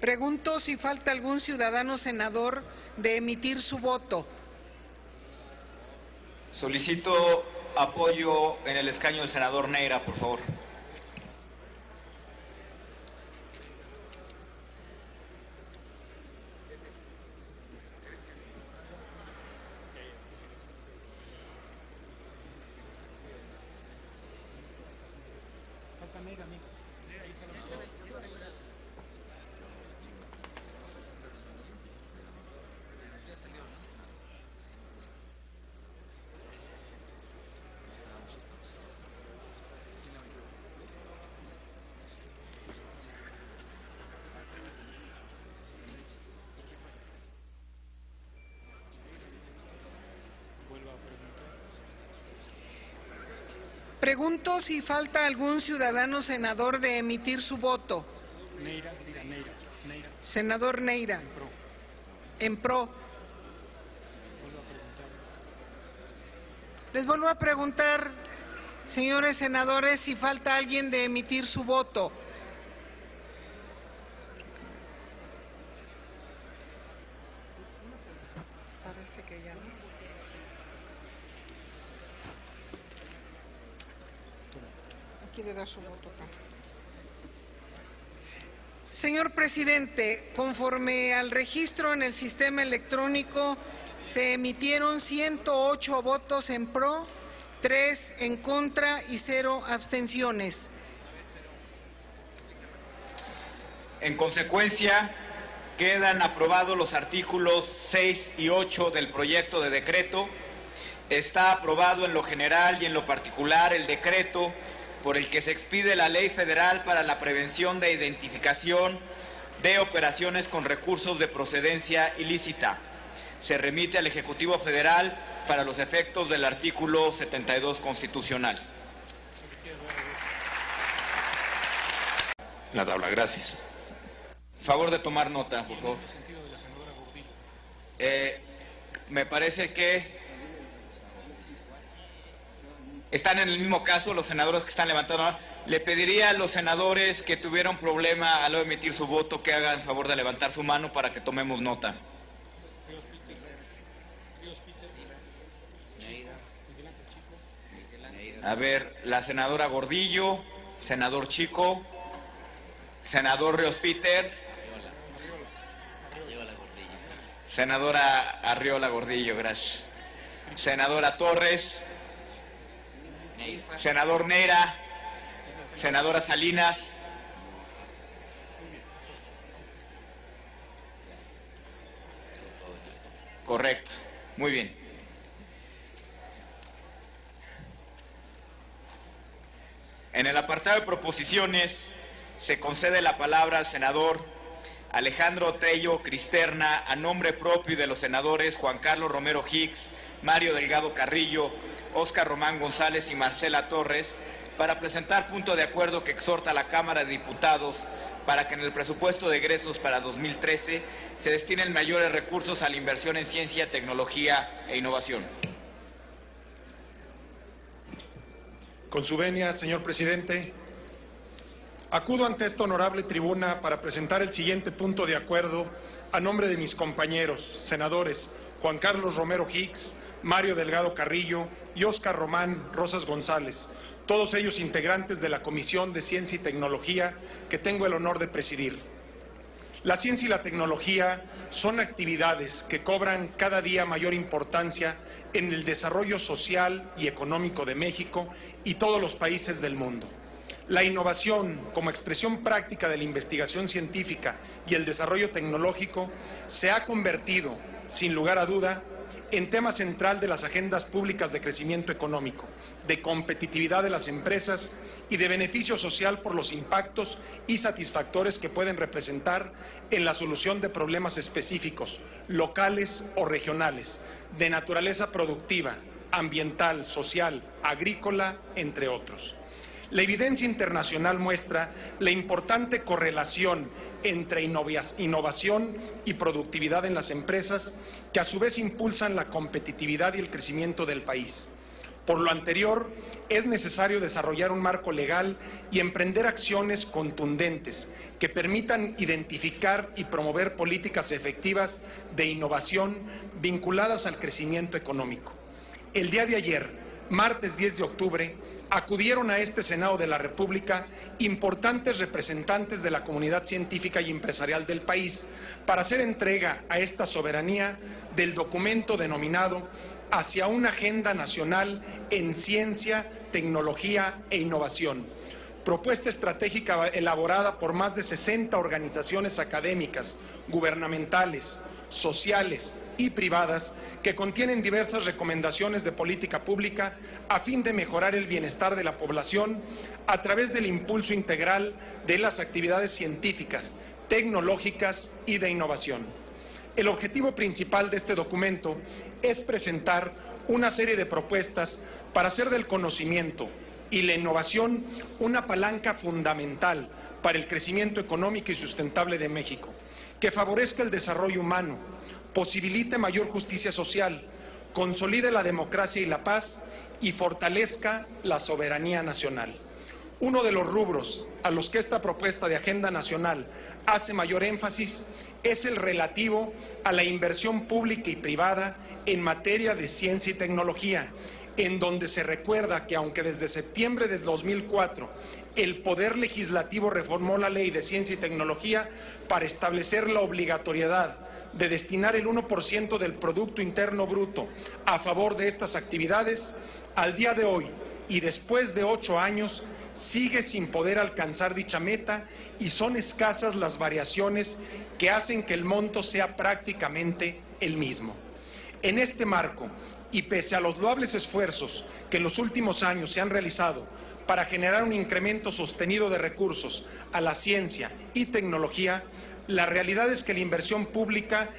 Pregunto si falta algún ciudadano senador de emitir su voto. Solicito apoyo en el escaño del senador Neira, por favor. Falta Neira, amigo. Pregunto si falta algún ciudadano senador de emitir su voto. Neira, diga Neira. Senador Neira. En pro. Les vuelvo a preguntar, señores senadores, si falta alguien de emitir su voto. Parece que ya no. Quiere dar su voto acá. Señor presidente, conforme al registro en el sistema electrónico, se emitieron 108 votos en pro, 3 en contra y 0 abstenciones. En consecuencia, quedan aprobados los artículos 6 y 8 del proyecto de decreto. Está aprobado en lo general y en lo particular el decreto por el que se expide la Ley Federal para la Prevención de Identificación de Operaciones con Recursos de Procedencia Ilícita. se remite al Ejecutivo Federal para los efectos del artículo 72 constitucional. La tabla, gracias. Favor de tomar nota, por favor. Me parece que están en el mismo caso los senadores que están levantando la mano. Le pediría a los senadores que tuvieron problema al emitir su voto que hagan favor de levantar su mano para que tomemos nota. A ver, la senadora Gordillo, senador Chico, senador Ríos Peter, senadora Arriola Gordillo, gracias. Senadora Torres, senador Neira, senadora Salinas, correcto, muy bien. En el apartado de proposiciones se concede la palabra al senador Alejandro Tello Cristerna a nombre propio y de los senadores Juan Carlos Romero Hicks, Mario Delgado Carrillo, Óscar Román González y Marcela Torres para presentar punto de acuerdo que exhorta a la Cámara de Diputados para que en el presupuesto de egresos para 2013 se destinen mayores recursos a la inversión en ciencia, tecnología e innovación. Con su venia, señor presidente, acudo ante esta honorable tribuna para presentar el siguiente punto de acuerdo a nombre de mis compañeros, senadores Juan Carlos Romero Hicks, Mario Delgado Carrillo y Óscar Román Rosas González, todos ellos integrantes de la Comisión de Ciencia y Tecnología que tengo el honor de presidir. La ciencia y la tecnología son actividades que cobran cada día mayor importancia en el desarrollo social y económico de México y todos los países del mundo. La innovación, como expresión práctica de la investigación científica y el desarrollo tecnológico, se ha convertido, sin lugar a duda, en tema central de las agendas públicas de crecimiento económico, de competitividad de las empresas y de beneficio social por los impactos y satisfactores que pueden representar en la solución de problemas específicos, locales o regionales, de naturaleza productiva, ambiental, social, agrícola, entre otros. La evidencia internacional muestra la importante correlación entre innovación y productividad en las empresas, que a su vez impulsan la competitividad y el crecimiento del país. Por lo anterior, es necesario desarrollar un marco legal y emprender acciones contundentes que permitan identificar y promover políticas efectivas de innovación vinculadas al crecimiento económico. El día de ayer, martes 10 de octubre, acudieron a este Senado de la República importantes representantes de la comunidad científica y empresarial del país para hacer entrega a esta soberanía del documento denominado Hacia una Agenda Nacional en Ciencia, Tecnología e Innovación, propuesta estratégica elaborada por más de 60 organizaciones académicas, gubernamentales, sociales y privadas que contienen diversas recomendaciones de política pública a fin de mejorar el bienestar de la población a través del impulso integral de las actividades científicas, tecnológicas y de innovación. El objetivo principal de este documento es presentar una serie de propuestas para hacer del conocimiento y la innovación una palanca fundamental para el crecimiento económico y sustentable de México, que favorezca el desarrollo humano, posibilite mayor justicia social, consolide la democracia y la paz y fortalezca la soberanía nacional. Uno de los rubros a los que esta propuesta de agenda nacional hace mayor énfasis es el relativo a la inversión pública y privada en materia de ciencia y tecnología, en donde se recuerda que aunque desde septiembre de 2004 el Poder Legislativo reformó la Ley de Ciencia y Tecnología para establecer la obligatoriedad de destinar el 1% del Producto Interno Bruto a favor de estas actividades, al día de hoy y después de 8 años sigue sin poder alcanzar dicha meta y son escasas las variaciones que hacen que el monto sea prácticamente el mismo. En este marco, y pese a los loables esfuerzos que en los últimos años se han realizado para generar un incremento sostenido de recursos a la ciencia y tecnología, la realidad es que la inversión pública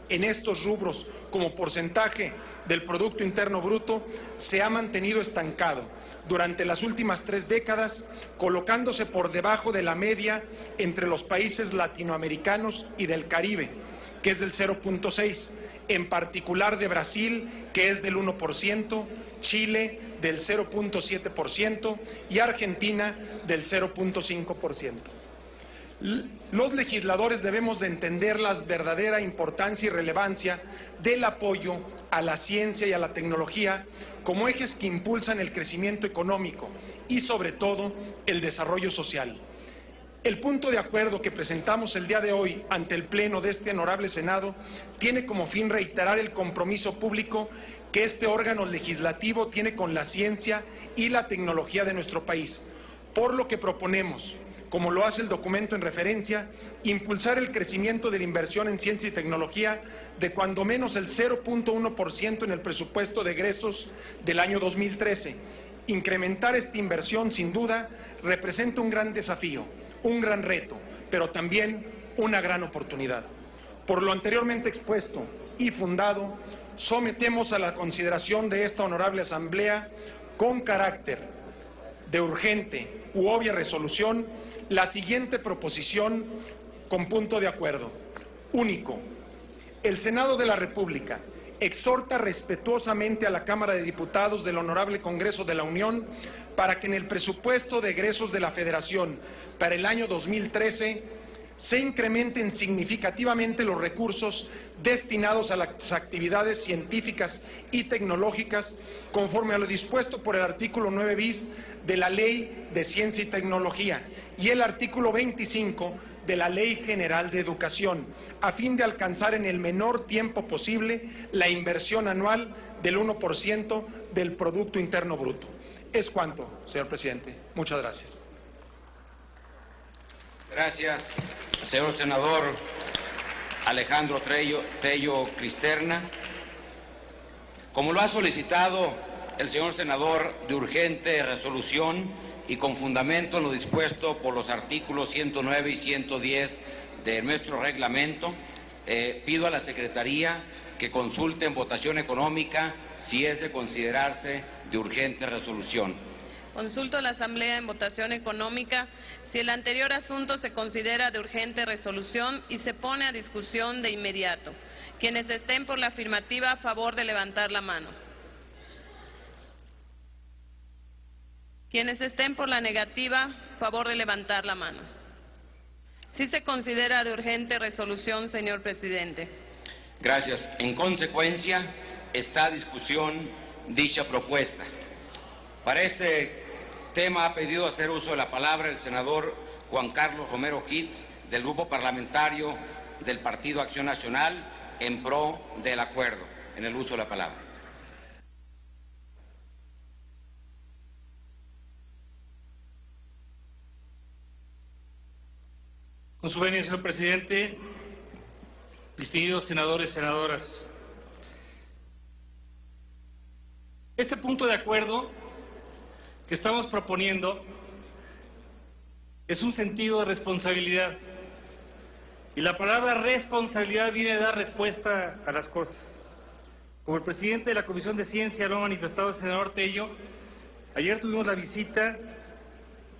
en estos rubros como porcentaje del Producto Interno Bruto se ha mantenido estancado durante las últimas 3 décadas, colocándose por debajo de la media entre los países latinoamericanos y del Caribe, que es del 0.6%, en particular de Brasil, que es del 1%, Chile del 0.7% y Argentina del 0.5%. Los legisladores debemos de entender la verdadera importancia y relevancia del apoyo a la ciencia y a la tecnología como ejes que impulsan el crecimiento económico y, sobre todo, el desarrollo social. El punto de acuerdo que presentamos el día de hoy ante el Pleno de este honorable Senado tiene como fin reiterar el compromiso público que este órgano legislativo tiene con la ciencia y la tecnología de nuestro país, por lo que proponemos, como lo hace el documento en referencia, impulsar el crecimiento de la inversión en ciencia y tecnología de cuando menos el 0.1% en el presupuesto de egresos del año 2013. Incrementar esta inversión, sin duda, representa un gran desafío, un gran reto, pero también una gran oportunidad. Por lo anteriormente expuesto y fundado, sometemos a la consideración de esta honorable Asamblea, con carácter de urgente u obvia resolución, la siguiente proposición con punto de acuerdo. Único. El Senado de la República exhorta respetuosamente a la Cámara de Diputados del Honorable Congreso de la Unión para que en el presupuesto de egresos de la Federación para el año 2013 se incrementen significativamente los recursos destinados a las actividades científicas y tecnológicas conforme a lo dispuesto por el artículo 9 bis de la Ley de Ciencia y Tecnología y el artículo 25 de la Ley General de Educación, a fin de alcanzar en el menor tiempo posible la inversión anual del 1% del Producto Interno Bruto. Es cuanto, señor presidente. Muchas gracias. Gracias, señor senador Alejandro Tello Cristerna. Como lo ha solicitado el señor senador de urgente resolución y con fundamento en lo dispuesto por los artículos 109 y 110 de nuestro reglamento, pido a la Secretaría que consulte en votación económica si es de considerarse de urgente resolución. Consulto a la Asamblea en votación económica si el anterior asunto se considera de urgente resolución y se pone a discusión de inmediato. Quienes estén por la afirmativa, a favor de levantar la mano. Quienes estén por la negativa, a favor de levantar la mano. Sí se considera de urgente resolución, señor presidente. Gracias. En consecuencia, está a discusión dicha propuesta. Para este tema ha pedido hacer uso de la palabra el senador Juan Carlos Romero Hitz, del Grupo Parlamentario del Partido Acción Nacional, en pro del acuerdo. En el uso de la palabra. Con su venia, señor presidente, distinguidos senadores, senadoras, este punto de acuerdo que estamos proponiendo es un sentido de responsabilidad, y la palabra responsabilidad viene a dar respuesta a las cosas. Como el presidente de la Comisión de Ciencia lo ha manifestado el senador Tello, ayer tuvimos la visita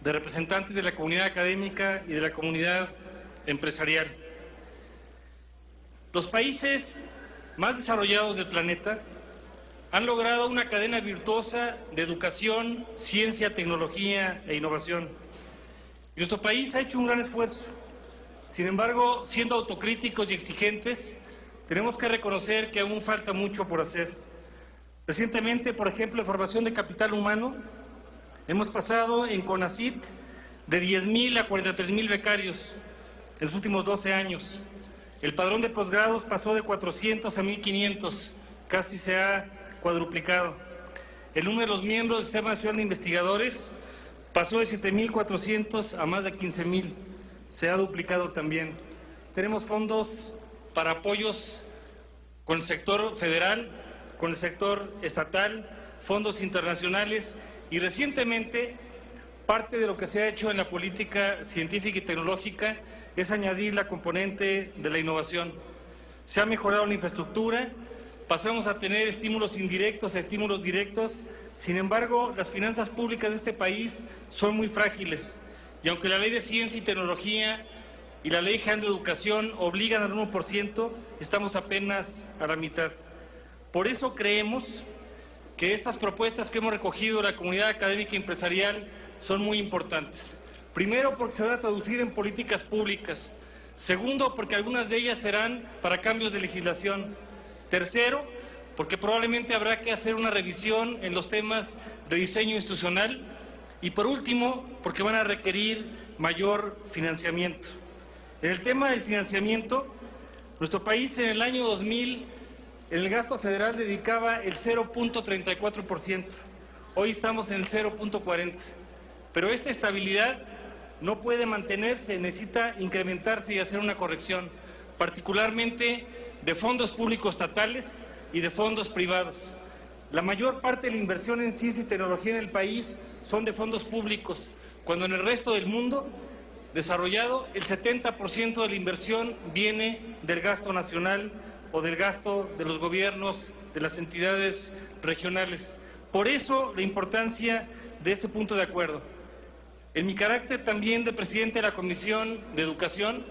de representantes de la comunidad académica y de la comunidad empresarial. Los países más desarrollados del planeta han logrado una cadena virtuosa de educación, ciencia, tecnología e innovación. Y nuestro país ha hecho un gran esfuerzo. Sin embargo, siendo autocríticos y exigentes, tenemos que reconocer que aún falta mucho por hacer. Recientemente, por ejemplo, en formación de capital humano, hemos pasado en CONACYT de 10,000 a 43,000 becarios en los últimos 12 años. El padrón de posgrados pasó de 400 a 1,500, casi se ha cuadruplicado. El número de los miembros del Sistema Nacional de Investigadores pasó de 7,400 a más de 15,000, se ha duplicado también. Tenemos fondos para apoyos con el sector federal, con el sector estatal, fondos internacionales, y recientemente parte de lo que se ha hecho en la política científica y tecnológica es añadir la componente de la innovación. Se ha mejorado la infraestructura, pasamos a tener estímulos indirectos a estímulos directos. Sin embargo, las finanzas públicas de este país son muy frágiles, y aunque la Ley de Ciencia y Tecnología y la Ley General de Educación obligan al 1%, estamos apenas a la mitad. Por eso creemos que estas propuestas que hemos recogido de la comunidad académica y empresarial son muy importantes. Primero, porque se van a traducir en políticas públicas. Segundo, porque algunas de ellas serán para cambios de legislación. Tercero, porque probablemente habrá que hacer una revisión en los temas de diseño institucional. Y por último, porque van a requerir mayor financiamiento. En el tema del financiamiento, nuestro país en el año 2000, en el gasto federal dedicaba el 0.34%. Hoy estamos en el 0.40%. Pero esta estabilidad no puede mantenerse, necesita incrementarse y hacer una corrección, particularmente de fondos públicos estatales y de fondos privados. La mayor parte de la inversión en ciencia y tecnología en el país son de fondos públicos, cuando en el resto del mundo desarrollado el 70% de la inversión viene del gasto nacional o del gasto de los gobiernos, de las entidades regionales. Por eso la importancia de este punto de acuerdo. En mi carácter también de presidente de la Comisión de Educación,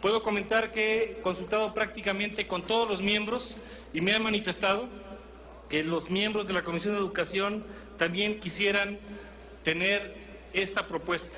puedo comentar que he consultado prácticamente con todos los miembros y me han manifestado que los miembros de la Comisión de Educación también quisieran tener esta propuesta.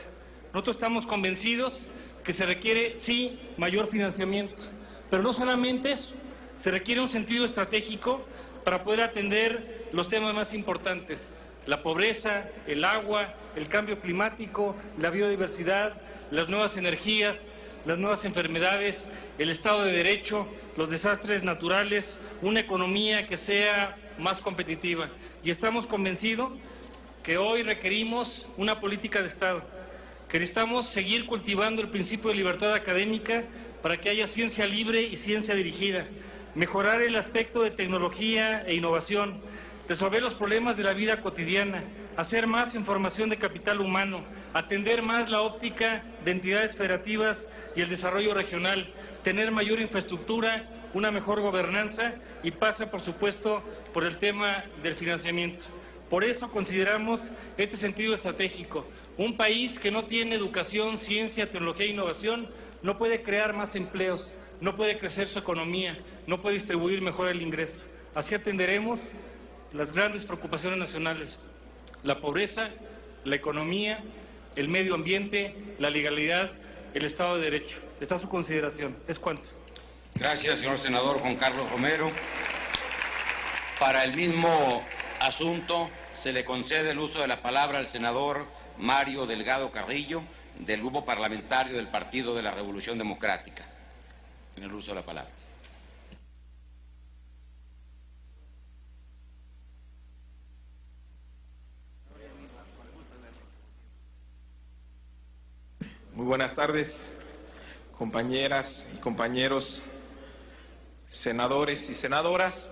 Nosotros estamos convencidos que se requiere, sí, mayor financiamiento, pero no solamente eso, se requiere un sentido estratégico para poder atender los temas más importantes: la pobreza, el agua, el cambio climático, la biodiversidad, las nuevas energías, las nuevas enfermedades, el Estado de Derecho, los desastres naturales, una economía que sea más competitiva. Y estamos convencidos que hoy requerimos una política de Estado, que necesitamos seguir cultivando el principio de libertad académica para que haya ciencia libre y ciencia dirigida, mejorar el aspecto de tecnología e innovación, resolver los problemas de la vida cotidiana, hacer más en formación de capital humano, atender más la óptica de entidades federativas y el desarrollo regional, tener mayor infraestructura, una mejor gobernanza, y pasa, por supuesto, por el tema del financiamiento. Por eso consideramos este sentido estratégico. Un país que no tiene educación, ciencia, tecnología e innovación no puede crear más empleos, no puede crecer su economía, no puede distribuir mejor el ingreso. Así atenderemos las grandes preocupaciones nacionales: la pobreza, la economía, el medio ambiente, la legalidad, el Estado de Derecho. Está a su consideración. Es cuanto. Gracias, señor senador Juan Carlos Romero. Para el mismo asunto, se le concede el uso de la palabra al senador Mario Delgado Carrillo, del Grupo Parlamentario del Partido de la Revolución Democrática. En el uso de la palabra. Muy buenas tardes, compañeras y compañeros senadores y senadoras.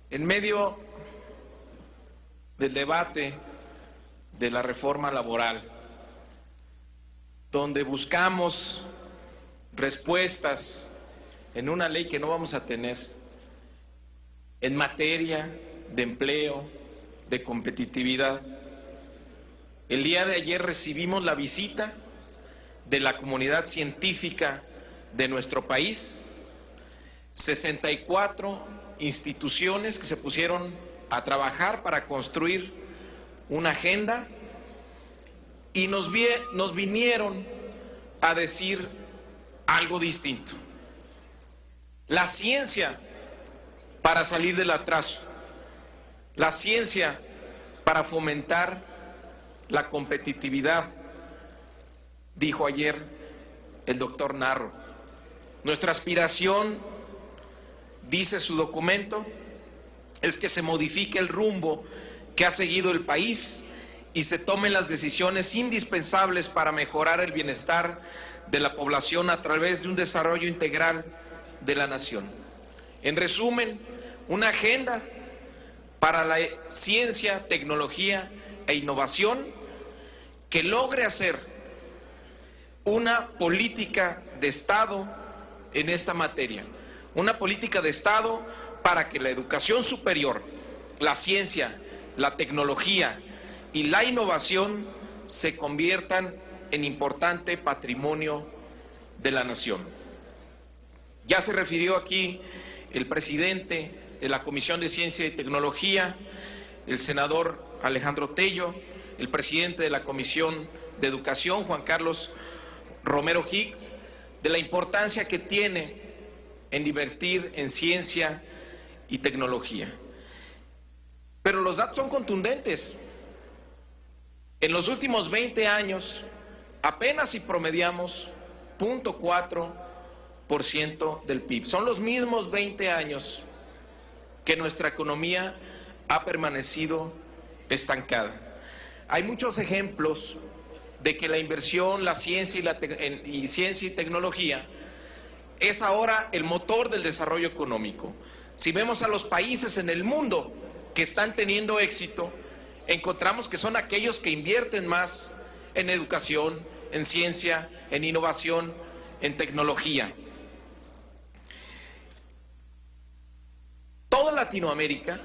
En medio del debate de la reforma laboral, donde buscamos respuestas en una ley que no vamos a tener, en materia de empleo, de competitividad, el día de ayer recibimos la visita de la comunidad científica de nuestro país, 64 instituciones que se pusieron a trabajar para construir una agenda y nos vinieron a decir algo distinto. La ciencia para salir del atraso, la ciencia para fomentar la competitividad, dijo ayer el doctor Narro. Nuestra aspiración, dice su documento, es que se modifique el rumbo que ha seguido el país y se tomen las decisiones indispensables para mejorar el bienestar de la población a través de un desarrollo integral de la nación. En resumen, una agenda para la ciencia, tecnología e innovación que logre hacer una política de Estado en esta materia, una política de Estado para que la educación superior, la ciencia, la tecnología y la innovación se conviertan en importante patrimonio de la nación. Ya se refirió aquí el presidente de la Comisión de Ciencia y Tecnología, el senador Alejandro Tello, el presidente de la Comisión de Educación, Juan Carlos Romero Hicks, de la importancia que tiene en invertir en ciencia y tecnología. Pero los datos son contundentes. En los últimos 20 años, apenas si promediamos 0.4% del PIB. Son los mismos 20 años que nuestra economía ha permanecido estancada. Hay muchos ejemplos de que la inversión, la ciencia y ciencia y tecnología es ahora el motor del desarrollo económico. Si vemos a los países en el mundo que están teniendo éxito, encontramos que son aquellos que invierten más en educación, en ciencia, en innovación, en tecnología. Toda Latinoamérica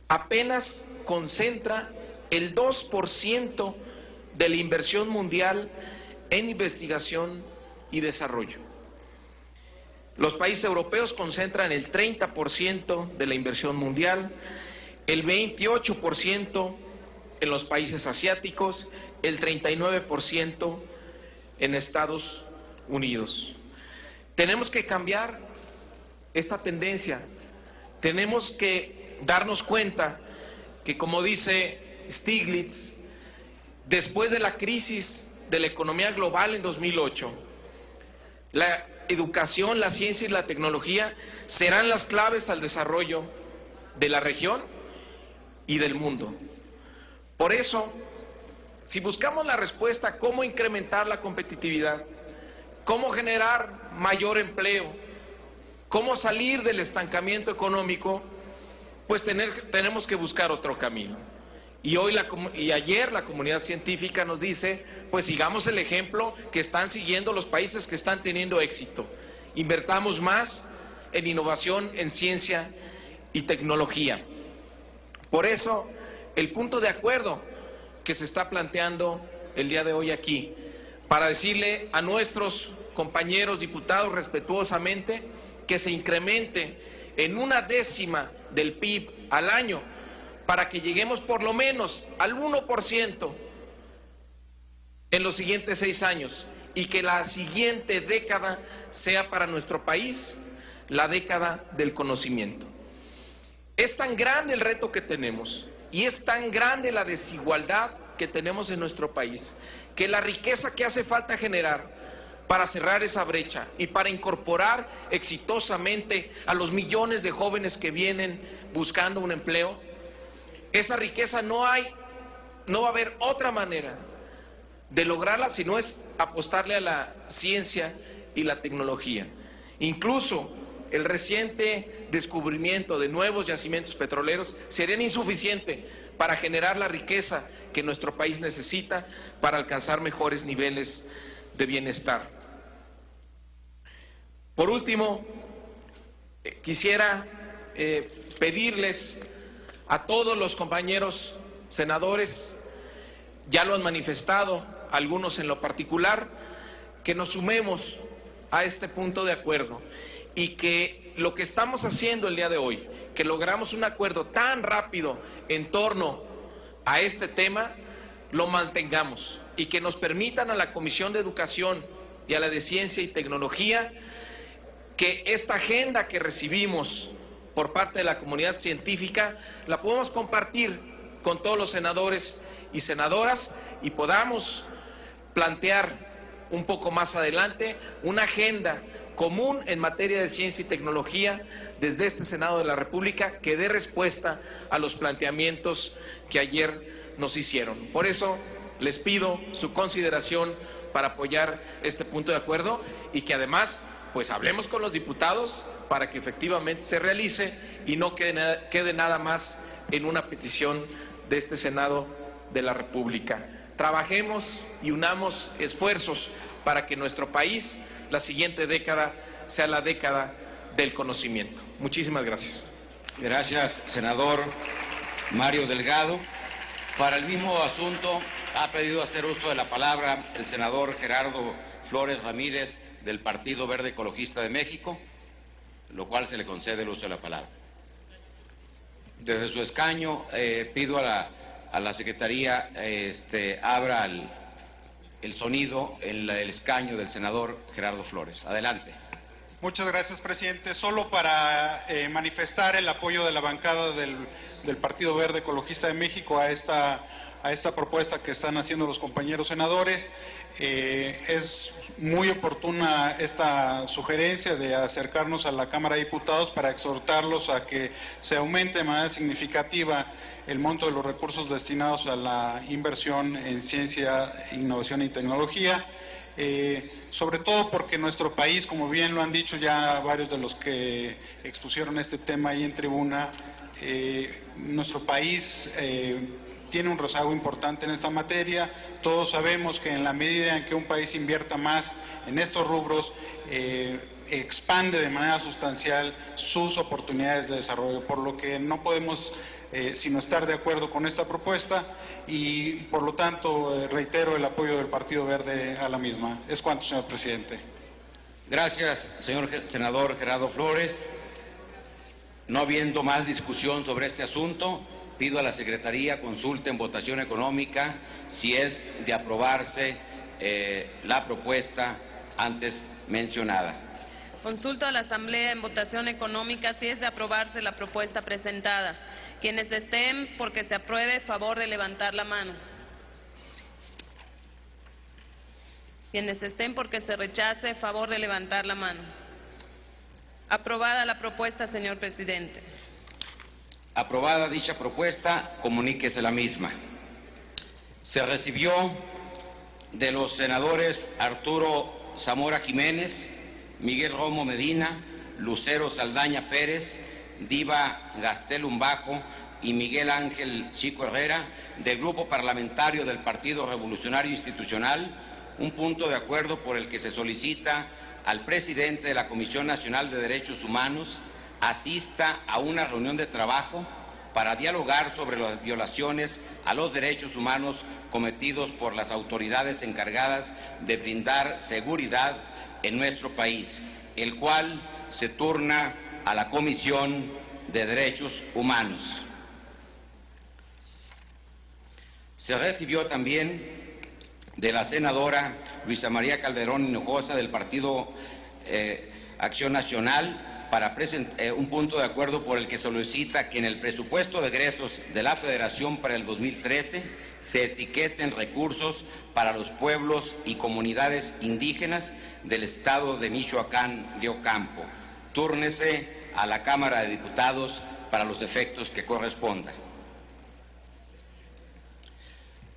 apenas concentra el 2% de la inversión mundial en investigación y desarrollo. Los países europeos concentran el 30% de la inversión mundial, el 28% en los países asiáticos, el 39% en Estados Unidos. Tenemos que cambiar esta tendencia. Tenemos que darnos cuenta que, como dice Stiglitz, después de la crisis de la economía global en 2008, la educación, la ciencia y la tecnología serán las claves al desarrollo de la región y del mundo. Por eso, si buscamos la respuesta a cómo incrementar la competitividad, cómo generar mayor empleo, cómo salir del estancamiento económico, pues tenemos que buscar otro camino. Y ayer la comunidad científica nos dice, pues sigamos el ejemplo que están siguiendo los países que están teniendo éxito. Invertamos más en innovación, en ciencia y tecnología. Por eso, el punto de acuerdo que se está planteando el día de hoy aquí, para decirle a nuestros compañeros diputados respetuosamente que se incremente en 1/10 del PIB al año, para que lleguemos por lo menos al 1% en los siguientes 6 años y que la siguiente década sea para nuestro país la década del conocimiento. Es tan grande el reto que tenemos y es tan grande la desigualdad que tenemos en nuestro país, que la riqueza que hace falta generar para cerrar esa brecha y para incorporar exitosamente a los millones de jóvenes que vienen buscando un empleo, esa riqueza no va a haber otra manera de lograrla si no es apostarle a la ciencia y la tecnología. Incluso el reciente descubrimiento de nuevos yacimientos petroleros serían insuficientes para generar la riqueza que nuestro país necesita para alcanzar mejores niveles de bienestar. Por último, quisiera pedirles a todos los compañeros senadores, ya lo han manifestado, algunos en lo particular, que nos sumemos a este punto de acuerdo y que lo que estamos haciendo el día de hoy, que logramos un acuerdo tan rápido en torno a este tema, lo mantengamos y que nos permitan a la Comisión de Educación y a la de Ciencia y Tecnología que esta agenda que recibimos por parte de la comunidad científica la podemos compartir con todos los senadores y senadoras y podamos plantear un poco más adelante una agenda común en materia de ciencia y tecnología desde este Senado de la República que dé respuesta a los planteamientos que ayer nos hicieron. Por eso les pido su consideración para apoyar este punto de acuerdo y que además pues hablemos con los diputados para que efectivamente se realice y no quede nada más en una petición de este Senado de la República. Trabajemos y unamos esfuerzos para que nuestro país la siguiente década sea la década del conocimiento. Muchísimas gracias. Gracias, senador Mario Delgado. Para el mismo asunto ha pedido hacer uso de la palabra el senador Gerardo Flores Ramírez del Partido Verde Ecologista de México, lo cual se le concede el uso de la palabra. Desde su escaño pido a la Secretaría abra el sonido en el escaño del senador Gerardo Flores. Adelante. Muchas gracias, presidente. Solo para manifestar el apoyo de la bancada del Partido Verde Ecologista de México a esta propuesta que están haciendo los compañeros senadores. Es muy oportuna esta sugerencia de acercarnos a la Cámara de Diputados para exhortarlos a que se aumente de manera significativa el monto de los recursos destinados a la inversión en ciencia, innovación y tecnología. Sobre todo porque nuestro país, como bien lo han dicho ya varios de los que expusieron este tema ahí en tribuna, nuestro país tiene un rezago importante en esta materia. Todos sabemos que en la medida en que un país invierta más en estos rubros, expande de manera sustancial sus oportunidades de desarrollo, por lo que no podemos sino estar de acuerdo con esta propuesta y por lo tanto reitero el apoyo del Partido Verde a la misma. Es cuanto, señor presidente. Gracias, señor senador Gerardo Flores. No habiendo más discusión sobre este asunto, pido a la Secretaría consulte en votación económica si es de aprobarse la propuesta antes mencionada. Consulto a la Asamblea en votación económica si es de aprobarse la propuesta presentada. Quienes estén porque se apruebe, favor de levantar la mano. Quienes estén porque se rechace, favor de levantar la mano. Aprobada la propuesta, señor presidente. Aprobada dicha propuesta, comuníquese la misma. Se recibió de los senadores Arturo Zamora Jiménez, Miguel Romo Medina, Lucero Saldaña Pérez, Diva Gastelum Bajo y Miguel Ángel Chico Herrera, del Grupo Parlamentario del Partido Revolucionario Institucional, un punto de acuerdo por el que se solicita al presidente de la Comisión Nacional de Derechos Humanos asista a una reunión de trabajo para dialogar sobre las violaciones a los derechos humanos cometidos por las autoridades encargadas de brindar seguridad en nuestro país, el cual se turna a la Comisión de Derechos Humanos. Se recibió también de la senadora Luisa María Calderón Hinojosa del Partido Acción Nacional para un punto de acuerdo por el que solicita que en el presupuesto de egresos de la Federación para el 2013 se etiqueten recursos para los pueblos y comunidades indígenas del estado de Michoacán de Ocampo. Túrnese a la Cámara de Diputados para los efectos que corresponda.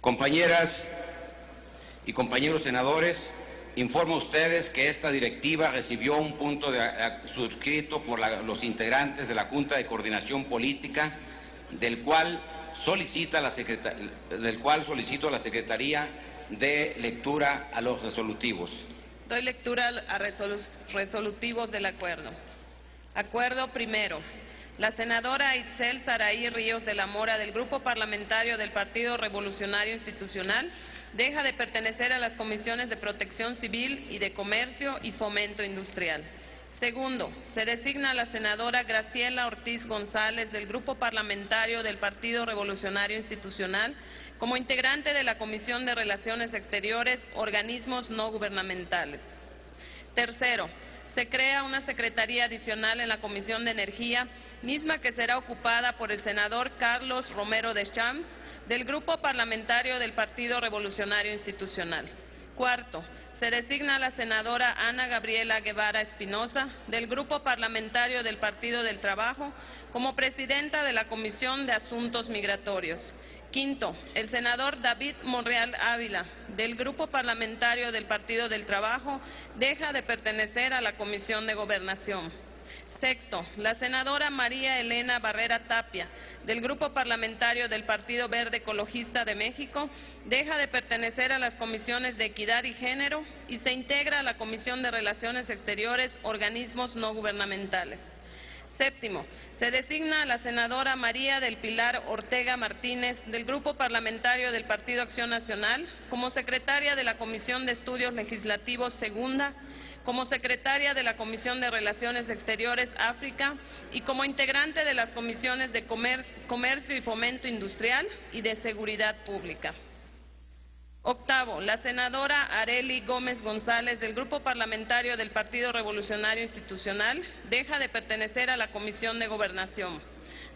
Compañeras y compañeros senadores, informo a ustedes que esta directiva recibió un punto suscrito por los integrantes de la Junta de Coordinación Política, del cual solicito a la Secretaría de lectura a los resolutivos. Doy lectura a resolutivos del acuerdo. Acuerdo primero. La senadora Itzel Saraí Ríos de la Mora, del Grupo Parlamentario del Partido Revolucionario Institucional, deja de pertenecer a las comisiones de Protección Civil y de Comercio y Fomento Industrial. Segundo, se designa a la senadora Graciela Ortiz González, del Grupo Parlamentario del Partido Revolucionario Institucional, como integrante de la Comisión de Relaciones Exteriores, Organismos No Gubernamentales. Tercero, se crea una secretaría adicional en la Comisión de Energía, misma que será ocupada por el senador Carlos Romero Deschamps, del Grupo Parlamentario del Partido Revolucionario Institucional. Cuarto, se designa a la senadora Ana Gabriela Guevara Espinosa, del Grupo Parlamentario del Partido del Trabajo, como presidenta de la Comisión de Asuntos Migratorios. Quinto, el senador David Monreal Ávila, del Grupo Parlamentario del Partido del Trabajo, deja de pertenecer a la Comisión de Gobernación. Sexto, la senadora María Elena Barrera Tapia, del Grupo Parlamentario del Partido Verde Ecologista de México deja de pertenecer a las comisiones de Equidad y Género y se integra a la Comisión de Relaciones Exteriores, Organismos No Gubernamentales. Séptimo, se designa a la senadora María del Pilar Ortega Martínez del Grupo Parlamentario del Partido Acción Nacional como secretaria de la Comisión de Estudios Legislativos Segunda, como secretaria de la Comisión de Relaciones Exteriores África y como integrante de las comisiones de Comercio y Fomento Industrial y de Seguridad Pública. Octavo, la senadora Arely Gómez González del Grupo Parlamentario del Partido Revolucionario Institucional deja de pertenecer a la Comisión de Gobernación.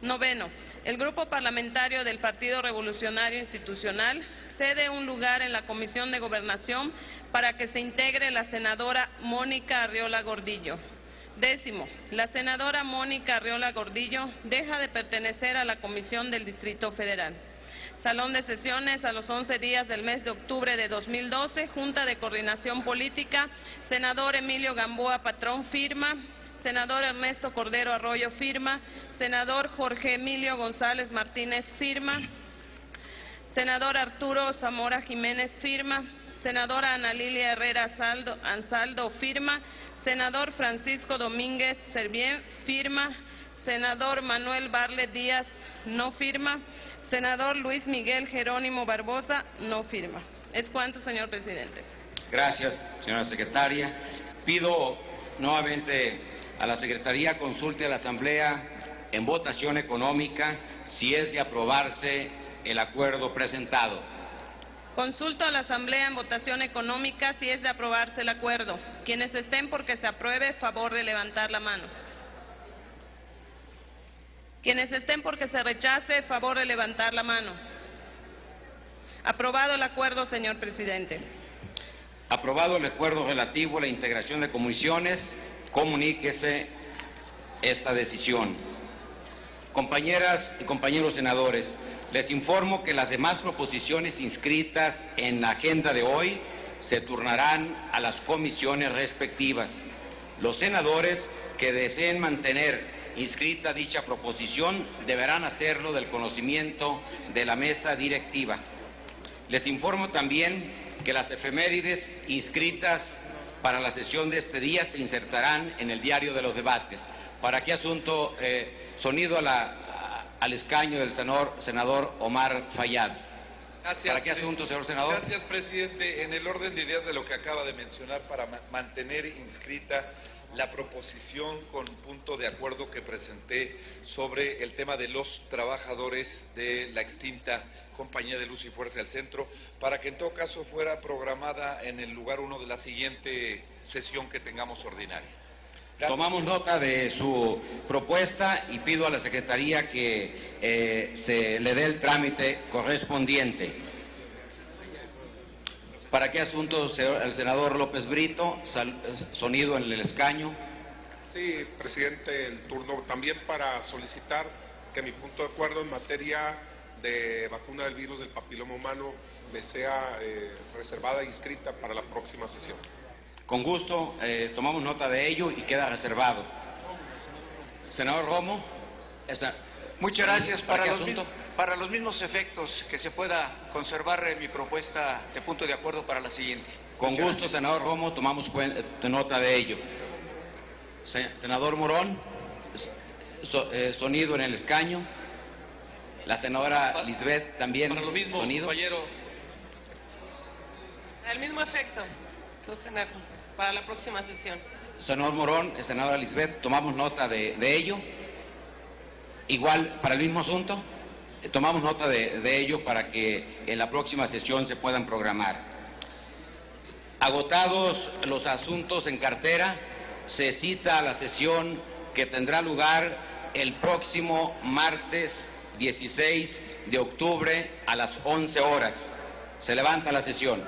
Noveno, el Grupo Parlamentario del Partido Revolucionario Institucional cede un lugar en la Comisión de Gobernación para que se integre la senadora Mónica Arriola Gordillo. Décimo, la senadora Mónica Arriola Gordillo deja de pertenecer a la Comisión del Distrito Federal. Salón de sesiones a los 11 días del mes de octubre de 2012, Junta de Coordinación Política, senador Emilio Gamboa Patrón firma, senador Ernesto Cordero Arroyo firma, senador Jorge Emilio González Martínez firma, senador Arturo Zamora Jiménez firma, senadora Ana Lilia Herrera Ansaldo firma, senador Francisco Domínguez Servién firma, senador Manuel Barlet Díaz no firma, senador Luis Miguel Jerónimo Barbosa no firma. Es cuanto, señor presidente. Gracias, señora secretaria. Pido nuevamente a la Secretaría consulte a la Asamblea en votación económica si es de aprobarse el acuerdo presentado. Consulto a la Asamblea en votación económica si es de aprobarse el acuerdo. Quienes estén porque se apruebe, favor de levantar la mano. Quienes estén porque se rechace, favor de levantar la mano. Aprobado el acuerdo, señor presidente. Aprobado el acuerdo relativo a la integración de comisiones, comuníquese esta decisión. Compañeras y compañeros senadores, les informo que las demás proposiciones inscritas en la agenda de hoy se turnarán a las comisiones respectivas. Los senadores que deseen mantener inscrita dicha proposición deberán hacerlo del conocimiento de la mesa directiva. Les informo también que las efemérides inscritas para la sesión de este día se insertarán en el diario de los debates. ¿Para qué asunto? Sonido al escaño del senador Omar Fayad. Gracias, ¿Para qué asunto, señor senador? Gracias, presidente. En el orden de ideas de lo que acaba de mencionar, para mantener inscrita la proposición con punto de acuerdo que presenté sobre el tema de los trabajadores de la extinta Compañía de Luz y Fuerza del Centro, para que en todo caso fuera programada en el lugar 1 de la siguiente sesión que tengamos ordinaria. Gracias. Tomamos nota de su propuesta y pido a la Secretaría que se le dé el trámite correspondiente. ¿Para qué asunto, el senador López Brito? Sonido en el escaño. Sí, presidente, el turno también para solicitar que mi punto de acuerdo en materia de vacuna del virus del papiloma humano me sea reservada e inscrita para la próxima sesión. Con gusto, tomamos nota de ello y queda reservado. Senador Romo. Muchas gracias. Para los mismos efectos, que se pueda conservar mi propuesta de punto de acuerdo para la siguiente. Con gusto, gracias. Senador Romo, tomamos nota de ello. Senador Morón, sonido en el escaño. La senadora Lisbeth también. Para lo mismo, sonido. compañero. Al mismo efecto, sostenerlo para la próxima sesión. Senador Morón, senadora Lisbeth, tomamos nota de ello. Igual, para el mismo asunto, tomamos nota de ello para que en la próxima sesión se puedan programar. Agotados los asuntos en cartera, se cita a la sesión que tendrá lugar el próximo martes 16 de octubre a las 11 horas. Se levanta la sesión.